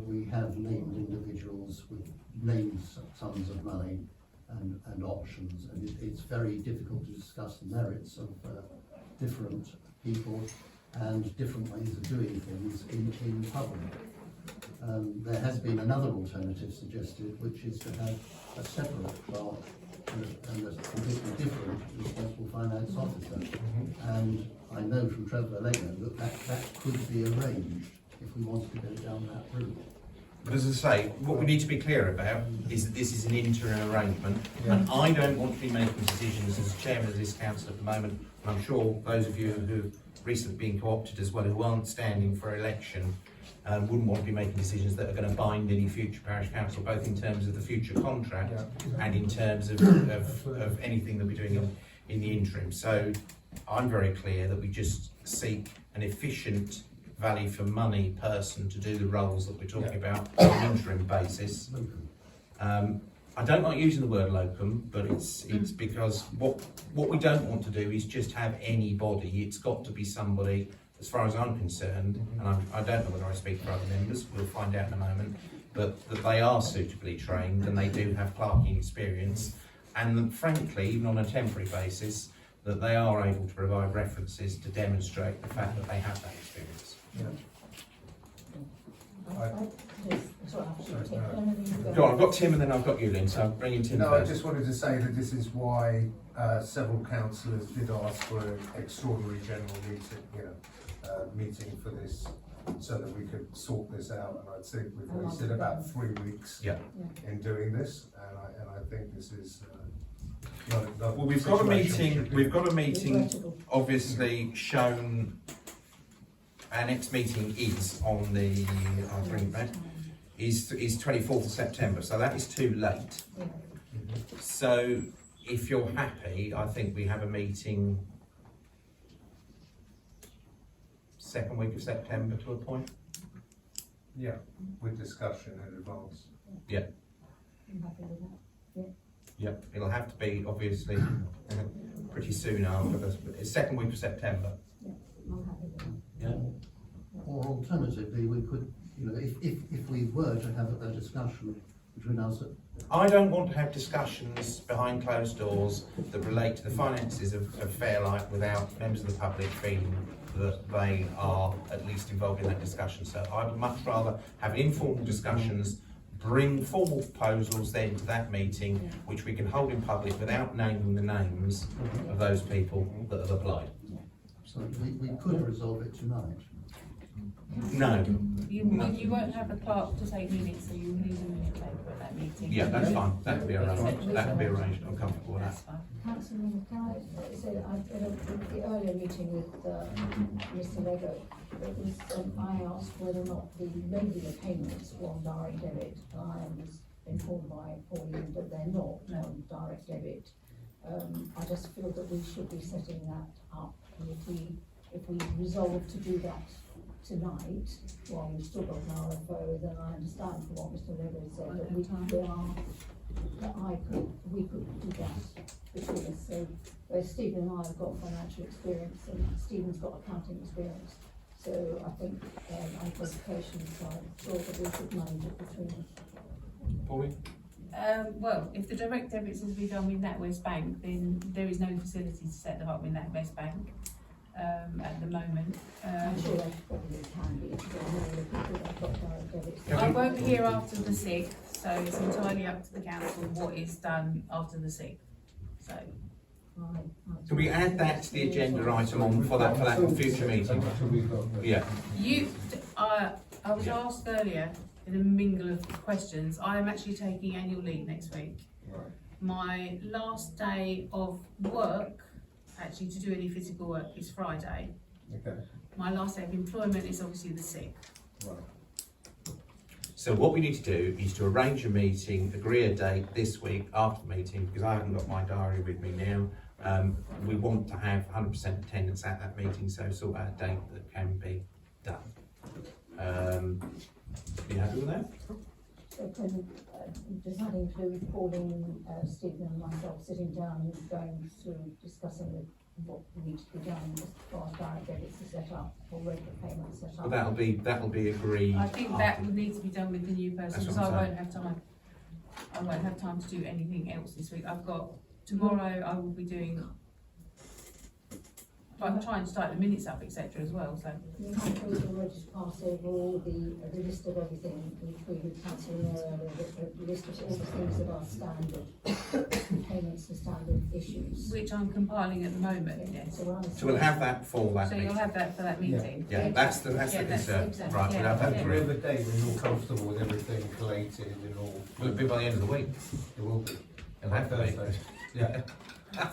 We have named individuals with named sums of money and options, and it's very difficult to discuss the merits of different people and different ways of doing things in public. There has been another alternative suggested, which is to have a separate clerk and a completely different responsible finance officer. And I know from Trevor Lego that could be arranged if we wanted to go down that route. But as I say, what we need to be clear about is that this is an interim arrangement, and I don't want to be making decisions as chairman of this council at the moment. And I'm sure those of you who've recently been co-opted as well, who aren't standing for election, wouldn't want to be making decisions that are going to bind any future parish council, both in terms of the future contract and in terms of anything that we're doing in the interim. So I'm very clear that we just seek an efficient, value for money person to do the roles that we're talking about on an interim basis. I don't like using the word locum, but it's because what we don't want to do is just have anybody. It's got to be somebody, as far as I'm concerned, and I don't know whether I speak for other members, we'll find out in a moment, but that they are suitably trained and they do have clerking experience, and that, frankly, even on a temporary basis, that they are able to provide references to demonstrate the fact that they have that experience. Go on, I've got Tim and then I've got you, Lynn, so I'm bringing Tim No, first. I just wanted to say that this is why several councillors did ask for an extraordinary general meeting for this, so that we could sort this out. And I think we've wasted about 3 weeks in doing this, and I think this is well, we've got a meeting. Obviously shown. Our next meeting is on the, I'll bring it back, is 24th of September, so that is too late. So if you're happy, I think we have a meeting second week of September to a point. Yeah, with discussion in advance. Yeah. Yeah, it'll have to be obviously pretty soon after this, second week of September. Yeah. Or alternatively, we could, you know, if we were to have a discussion between us. I don't want to have discussions behind closed doors that relate to the finances of Fairlight without members of the public feeling that they are at least involved in that discussion. So I would much rather have informal discussions, bring formal proposals then to that meeting, which we can hold in public without naming the names of those people that have applied. So we could resolve it tonight. No. You won't have a clerk to take minutes, so you'll need a minute taker at that meeting. Yeah, that's fine, that can be arranged, I'm comfortable with That's that. fine. Councillor, can I say that I, at the earlier meeting with Mr Lego, it was, I asked whether or not the regular payments were on direct debit, and I was informed by Pauline that they're not on direct debit. I just feel that we should be setting that up, and if we resolve to do that tonight, while we've still got an RFO, then I understand from what Mr Lego said, that we could do that between us. So, where Stephen and I have got financial experience, and Stephen's got accounting experience, so I think, on qualifications, I'm sure that we could manage it between us. Pauline? Well, if the direct debits is to be done with NatWest Bank, then there is no facility to set them up with NatWest Bank at the moment. I'm sure they probably can be, if they've got direct debits. I won't be here after the 6th, so it's entirely up to the council what is done after the 6th. So, Can we add that to the agenda item on for that future meeting? Yeah. I was asked earlier in a mingle of questions. I am actually taking annual leave next week. Right. My last day of work, actually to do any physical work, is Friday. Okay. My last day of employment is obviously the 6th. Right. So what we need to do is to arrange a meeting, agree a date this week after the meeting, because I haven't got my diary with me now. We want to have 100% attendance at that meeting, so sort out a date that can be done. Are you happy with that? So does that include Pauline, Stephen and myself sitting down and going through discussing what needs to be done as far as direct debits are set up, or regular payments set up? Well, that'll be agreed. I think that would need to be done with the new person, That's because what I I'm won't have time. I won't have time to do anything else this week. I've got, tomorrow I will be doing, I'm trying to type the minutes up, etc. as well, so. You have already passed over all the list of everything, which we would cancel the list of all the things that are standard payments and standard issues. Which I'm compiling at the moment, yes. So we'll have that for that So meeting. you'll have that for that meeting? Yeah, that's the Yeah, concern. exactly, Right, we'll have that yeah. agreed. Every day when you're comfortable with everything collated and all. Will it be by the end of the week? It will be. It'll have to be. Thursday. Yeah.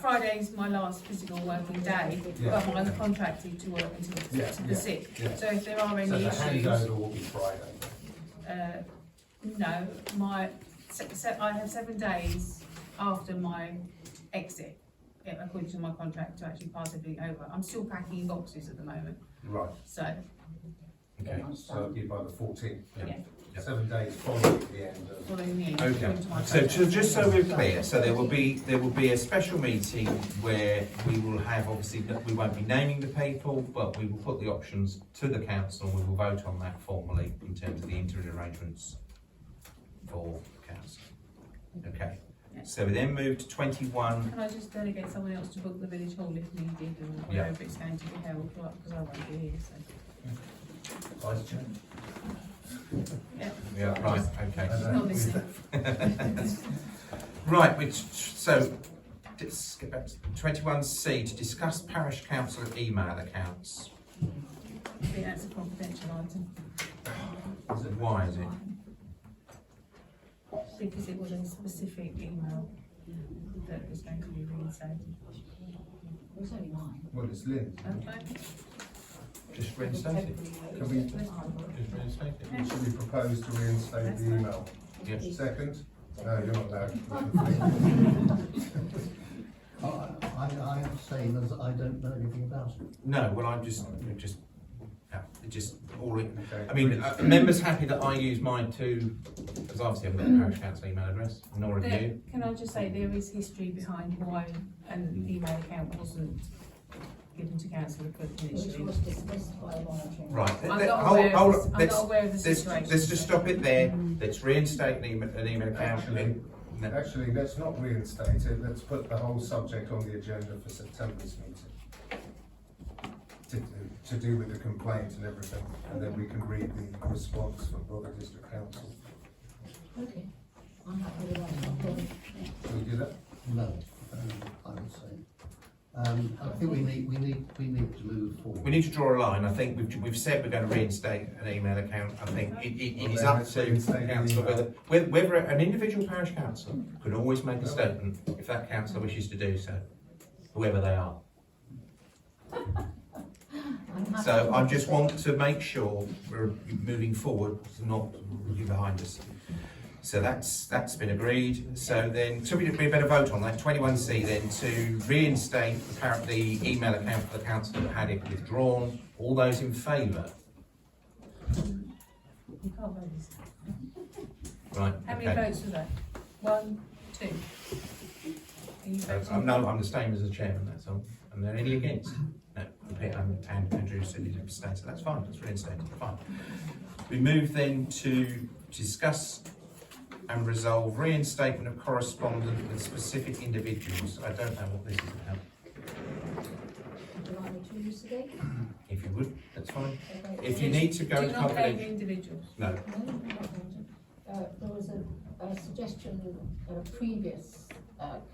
Friday's my last physical working day, Yeah. but I'm contracted to work until the 6th. Yeah. So if there are any So the issues. handover will be Friday. No, I have 7 days after my exit, according to my contract, to actually pass everything over. I'm still packing boxes at the moment, Right. so, Okay. So it'll be by the 14th. yeah. 7 days following the end of. Following me. Okay, according to my so contract. just so we're clear, so there will be a special meeting where we will have, obviously, we won't be naming the people, but we will put the options to the council and we will vote on that formally in terms of the interim arrangements for council. Okay, so we then move to 21. Can I just delegate someone else to book the village hall if needed, or Yeah. wherever it's going to be held, because I won't be here, so. Vice Chair? Yeah, right, okay. Not this Right, so let's get back to 21C, to discuss parish council email accounts. I think that's a confidential item. Why is it? Because it was a specific email that was going to be reinstated. It was only mine. Well, it's Lynn. Okay. Just reinstate it. Can we, Just reinstate it. should we propose to reinstate the email? Yes. Second? No, you're not allowed. I abstain as I don't know anything about it. No, well, I mean, members happy that I use mine too, because obviously I've got the parish council email address, nor have you. Can I just say, there is history behind why an email account wasn't given to council Which initially. was dismissed by monitoring. Right, I'm not aware of the let's situation. just stop it there, let's reinstate an email account. Actually, let's not reinstate it, let's put the whole subject on the agenda for September's meeting. To do with the complaint and everything, and then we can read the response from Brother District Council. Okay, I'm happy with that. Can we do that? No, I would say. I think we need to move forward. We need to draw a line. I think we've said we're going to reinstate an email account. I think it is up to council whether an individual parish council could always make a statement if that councillor wishes to do so, whoever they are. So I just want to make sure we're moving forward, not looking behind us. So that's been agreed. So then, so we better vote on that. 21C then to reinstate the email account for the council that had it withdrawn. All those in favour? You can't vote this. Right. How okay. many votes was that? 1, 2. Are you voting? No, I'm the same as the chairman, that's all. Are there any against? No, Andrew said he didn't abstain, so that's fine, that's reinstated, fine. We move then to discuss and resolve reinstatement of correspondence with specific individuals. I don't know what this is about. Would you like me to use today? If you would, that's fine. Okay. If you need to go Do to not name confidential. individuals. No. There was a suggestion at a previous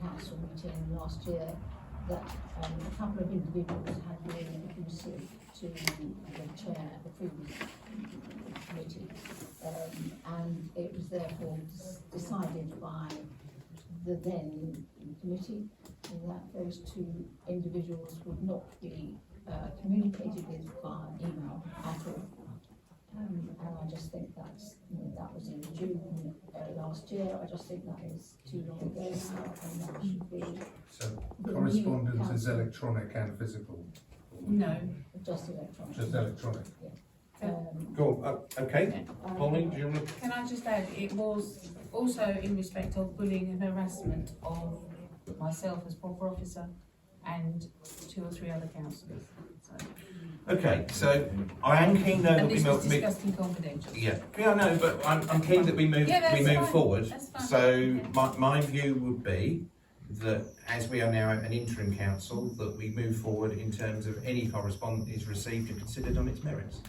council meeting last year that a couple of individuals had been abusive to the chair of the previous committee, and it was therefore decided by the then committee that those two individuals would not be communicated with via email at all. And I just think that was in June last year. I just think that is too long ago now, and that should be. So correspondence is electronic and physical? No, just electronic. Just electronic? Yeah. Cool, okay. Pauline, do you want to? Can I just add, it was also in respect of bullying and harassment of myself as proper officer and 2 or 3 other councillors. So. Okay, so I am keen though that And we this was move. discussed in confidential. Yeah, no, but I'm keen that we move fine. forward. That's fine. So Yeah. my view would be that as we are now an interim council, that we move forward in terms of any correspondence is received and considered on its merits.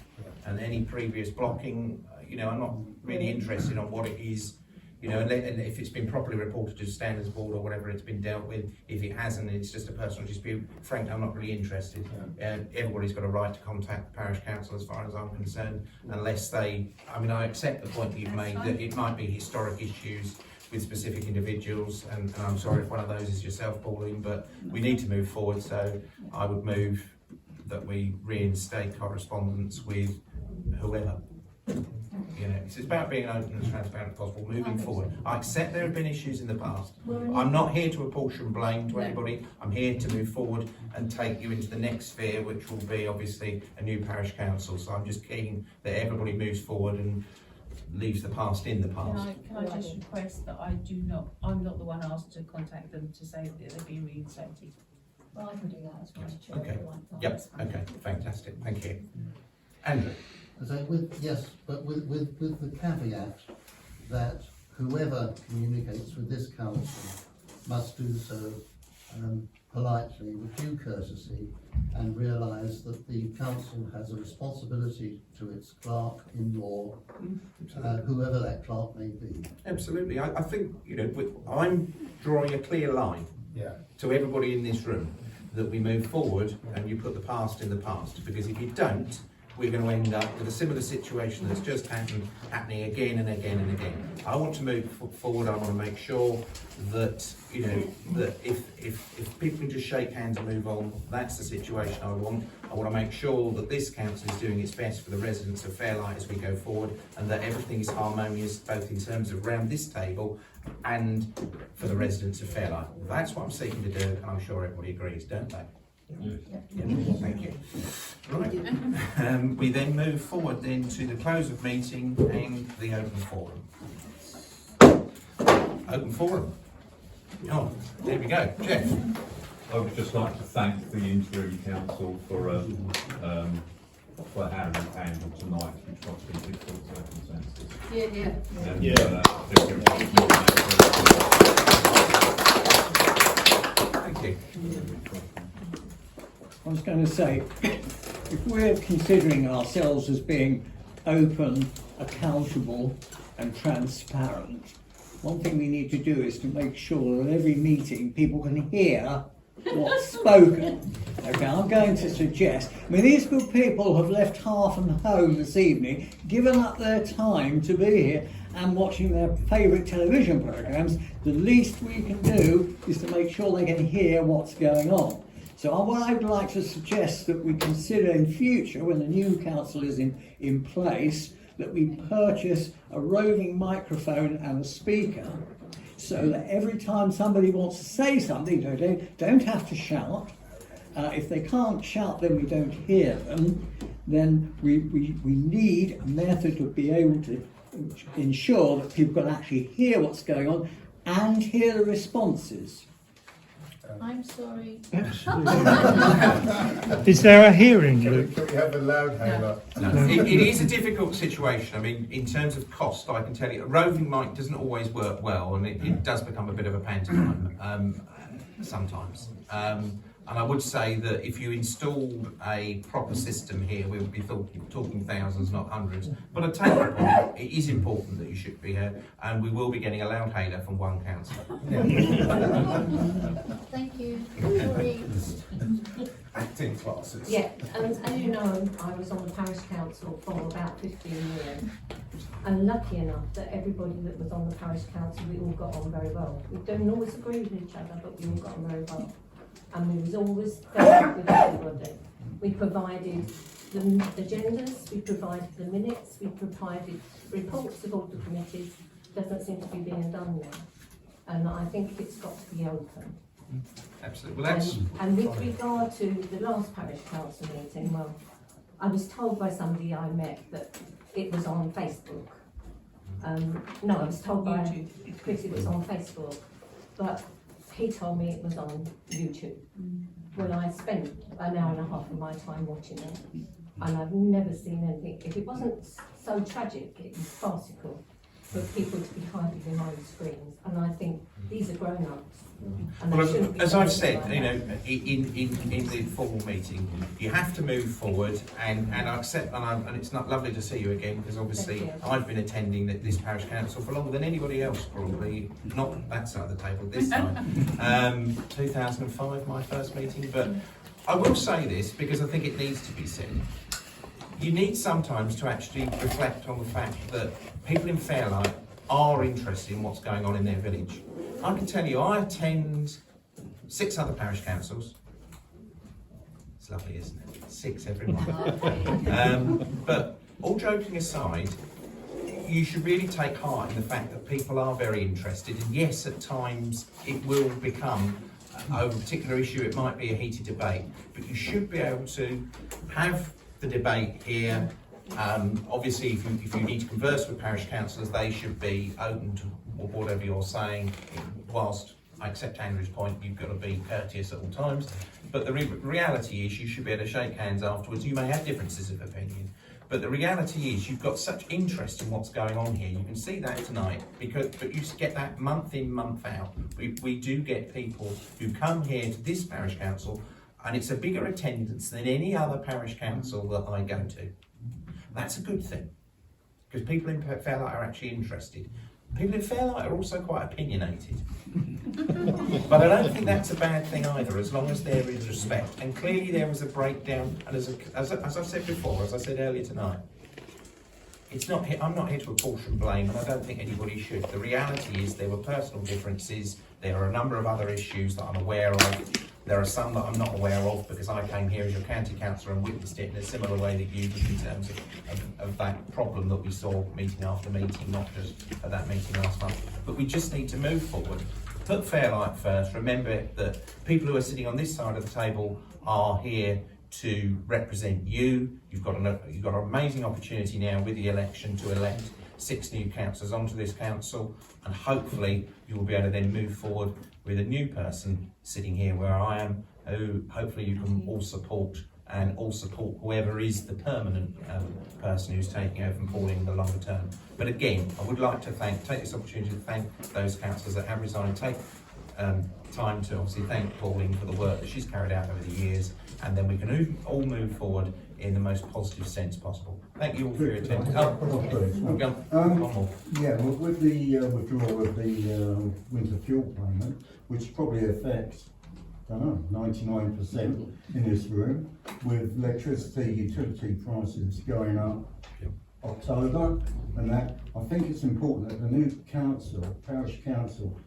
And any previous blocking, I'm not really interested on what it is, and if it's been properly reported to standards board or whatever it's been dealt with. If it hasn't, it's just a personal dispute. Frankly, I'm not really interested. Everybody's got a right to contact the parish council as far as I'm concerned, unless I accept the point that you've made that it might be historic issues with specific individuals, and I'm sorry if one of those is yourself, Pauline, but we need to move forward. So I would move that we reinstate correspondence with whoever. It's about being open and transparent as possible, moving forward. I accept there have been issues in the past. I'm not here to apportion blame to anybody. I'm here to move forward and take you into the next sphere, which will be obviously a new parish council. So I'm just keen that everybody moves forward and leaves the past in the past. Can I just request that I'm not the one asked to contact them to say that they're being reinstated. Well, I can do that as vice chair. Okay. if you want. Yep. Okay. Fantastic. Thank you. Andrew. So with the caveat that whoever communicates with this council must do so politely, with due courtesy, and realise that the council has a responsibility to its clerk in law, whoever that clerk may be. Absolutely. I think, I'm drawing a clear line to everybody in this room that we move forward and you put the past in the past, because if you don't, we're going to end up with a similar situation that's just happening again and again and again. I want to move forward. I want to make sure that, that if people can just shake hands and move on, that's the situation I want. I want to make sure that this council is doing its best for the residents of Fairlight as we go forward, and that everything is harmonious, both in terms of around this table and for the residents of Fairlight. That's what I'm seeking to do, and I'm sure everybody agrees, don't they? Yes. Yeah, thank you. Right, we then move forward then to the close of meeting and the open forum. Open forum. Oh, there we go. Jeff. I would just like to thank the interim council for how we handled tonight, which must be difficult circumstances. Yeah. And, Thank you. I was going to say, if we're considering ourselves as being open, accountable and transparent, one thing we need to do is to make sure that every meeting people can hear what's spoken. Okay, I'm going to suggest, I mean, these good people have left hearth and home this evening, given up their time to be here and watching their favourite television programmes. The least we can do is to make sure they can hear what's going on. So what I'd like to suggest that we consider in future, when the new council is in place, that we purchase a roving microphone and a speaker, so that every time somebody wants to say something, they don't have to shout. If they can't shout, then we don't hear them. Then we need a method to be able to ensure that people can actually hear what's going on and hear the responses. I'm sorry. Is there a hearing, Luke? Can we have a loud hailer? No. It is a difficult situation. I mean, in terms of cost, I can tell you, a roving mic doesn't always work well, and it does become a bit of a pantomime sometimes. And I would say that if you installed a proper system here, we would be talking thousands, not hundreds. But I take your point. It is important that you should be here, and we will be getting a loud hailer from one councillor. Thank you. Sorry. Acting classes. Yeah, and as you know, I was on the parish council for about 15 years. And lucky enough that everybody that was on the parish council, we all got on very well. We don't always agree with each other, but we all got on very well. And we was always fair with everybody. We provided the agendas, we provided the minutes, we provided reports of all the committees. Doesn't seem to be being done now. And I think it's got to be open. Absolutely. Well, that's... And with regard to the last parish council meeting, well, I was told by somebody I met that it was on Facebook. No, I was told by Chris it was on Facebook, but he told me it was on YouTube. Well, I spent an hour and a half of my time watching it, and I've never seen anything. If it wasn't so tragic, it was farcical for people to be hiding behind screens. And I think these are grown-ups. Well, as I've said, you know, in the formal meeting, you have to move forward, and I accept, and it's not lovely to see you again, because obviously I've been attending this parish council for longer than anybody else, probably not that side of the table, this side. 2005, my first meeting, but I will say this because I think it needs to be said. You need sometimes to actually reflect on the fact that people in Fairlight are interested in what's going on in their village. I can tell you, I attend 6 other parish councils. It's lovely, isn't it? 6 every month. But all joking aside, you should really take heart in the fact that people are very interested. And yes, at times it will become, over a particular issue, it might be a heated debate. But you should be able to have the debate here. Obviously, if you need to converse with parish councillors, they should be open to whatever you're saying. Whilst I accept Andrew's point, you've got to be courteous at all times. But the reality is you should be able to shake hands afterwards. You may have differences of opinion, but the reality is you've got such interest in what's going on here. You can see that tonight, but you get that month in, month out. We do get people who come here to this parish council, and it's a bigger attendance than any other parish council that I go to. That's a good thing, because people in Fairlight are actually interested. People in Fairlight are also quite opinionated. But I don't think that's a bad thing either, as long as there is respect. And clearly there was a breakdown, and as I've said before, as I said earlier tonight, I'm not here to apportion blame, and I don't think anybody should. The reality is there were personal differences. There are a number of other issues that I'm aware of. There are some that I'm not aware of because I came here as your county councillor and witnessed it in a similar way that you did in terms of that problem that we saw meeting after meeting, not just at that meeting last month. But we just need to move forward. Put Fairlight first. Remember that people who are sitting on this side of the table are here to represent you. You've got an amazing opportunity now with the election to elect 6 new councillors onto this council, and hopefully you will be able to then move forward with a new person sitting here where I am, who hopefully you can all support, and all support whoever is the permanent person who's taking over from Pauline in the longer term. But again, I would like to take this opportunity to thank those councillors that have resigned, take time to obviously thank Pauline for the work that she's carried out over the years, and then we can all move forward in the most positive sense possible. Thank you all for your attendance. One more. Yeah, well, with the withdrawal of the winter fuel payment, which probably affects don't know, 99% in this room, with electricity utility prices going up October, and that I think it's important that the new council, parish council,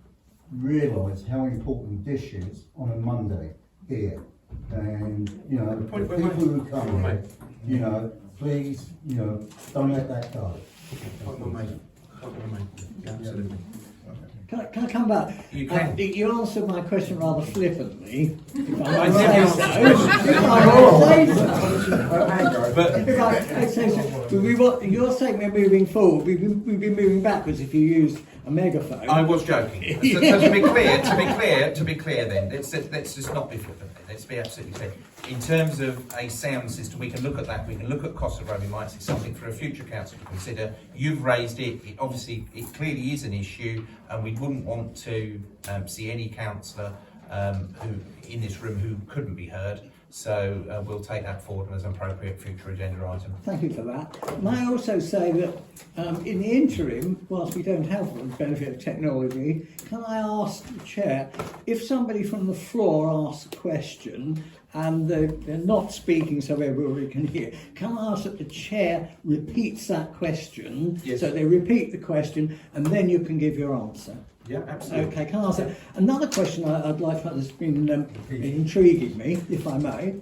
realise how important this is on a Monday here. And you know, the people who come here, you know, please, you know, don't let that go. Absolutely. Can I come back? You can. You answered my question rather flippantly. If I I may never say so. But If I may say so. You're saying we're moving forward. We've been moving backwards if you use a megaphone. I was joking. So to be clear then, let's just not be flippant. Let's be absolutely clear. In terms of a sound system, we can look at that. We can look at cost of roaming lights. It's something for a future council to consider. You've raised it. It clearly is an issue, and we wouldn't want to see any councillor who in this room who couldn't be heard. So we'll take that forward as an appropriate future agenda item. Thank you for that. May I also say that in the interim, whilst we don't have the benefit of technology, can I ask the Chair, if somebody from the floor asks a question and they're not speaking so everybody can hear, can I ask that the Chair repeats that question? Yes. So they repeat the question and then you can give your answer. Yeah, absolutely. Okay, can I ask another question I'd like to that's been intriguing me, if I may,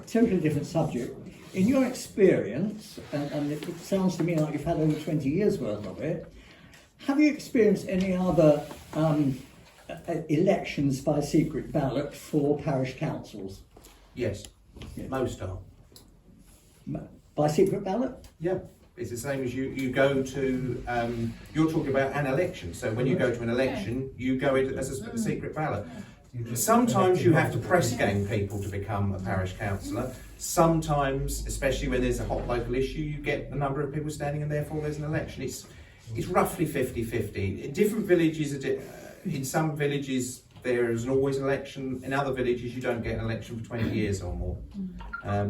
totally different subject. In your experience, and it sounds to me like you've had over 20 years worth of it, have you experienced any other elections by secret ballot for parish councils? Yes, most are. By secret ballot? Yeah. It's the same as you go to, you're talking about an election. So when you go to an election, you go in as a secret ballot. Sometimes you have to press gang people to become a parish councillor. Sometimes, especially when there's a hot local issue, you get a number of people standing and therefore there's an election. It's roughly 50-50. Different villages, in some villages there is always an election. In other villages you don't get an election for 20 years or more.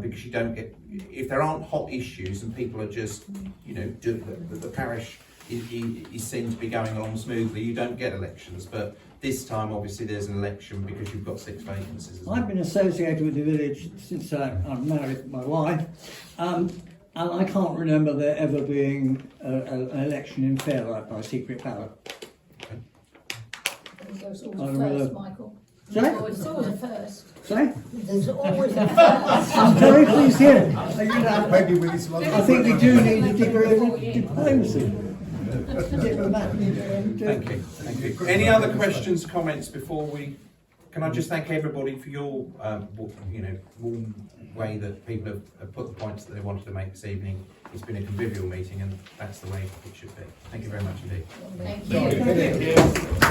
Because you don't get, if there aren't hot issues and people are just, you know, the parish is seen to be going along smoothly, you don't get elections. But this time obviously there's an election because you've got 6 vacancies. I've been associated with the village since I'm married to my wife, and I can't remember there ever being an election in Fairlight by secret ballot. There's always a first, Michael. Sorry? There's always a first. Sorry? There's always a first. I'm very pleased here. Maybe we need some other. I think we do need a degree of diplomacy. Thank you. Any other questions, comments before we? Can I just thank everybody for your, warm way that people have put the points that they wanted to make this evening. It's been a convivial meeting, and that's the way it should be. Thank you very much indeed. Thank you.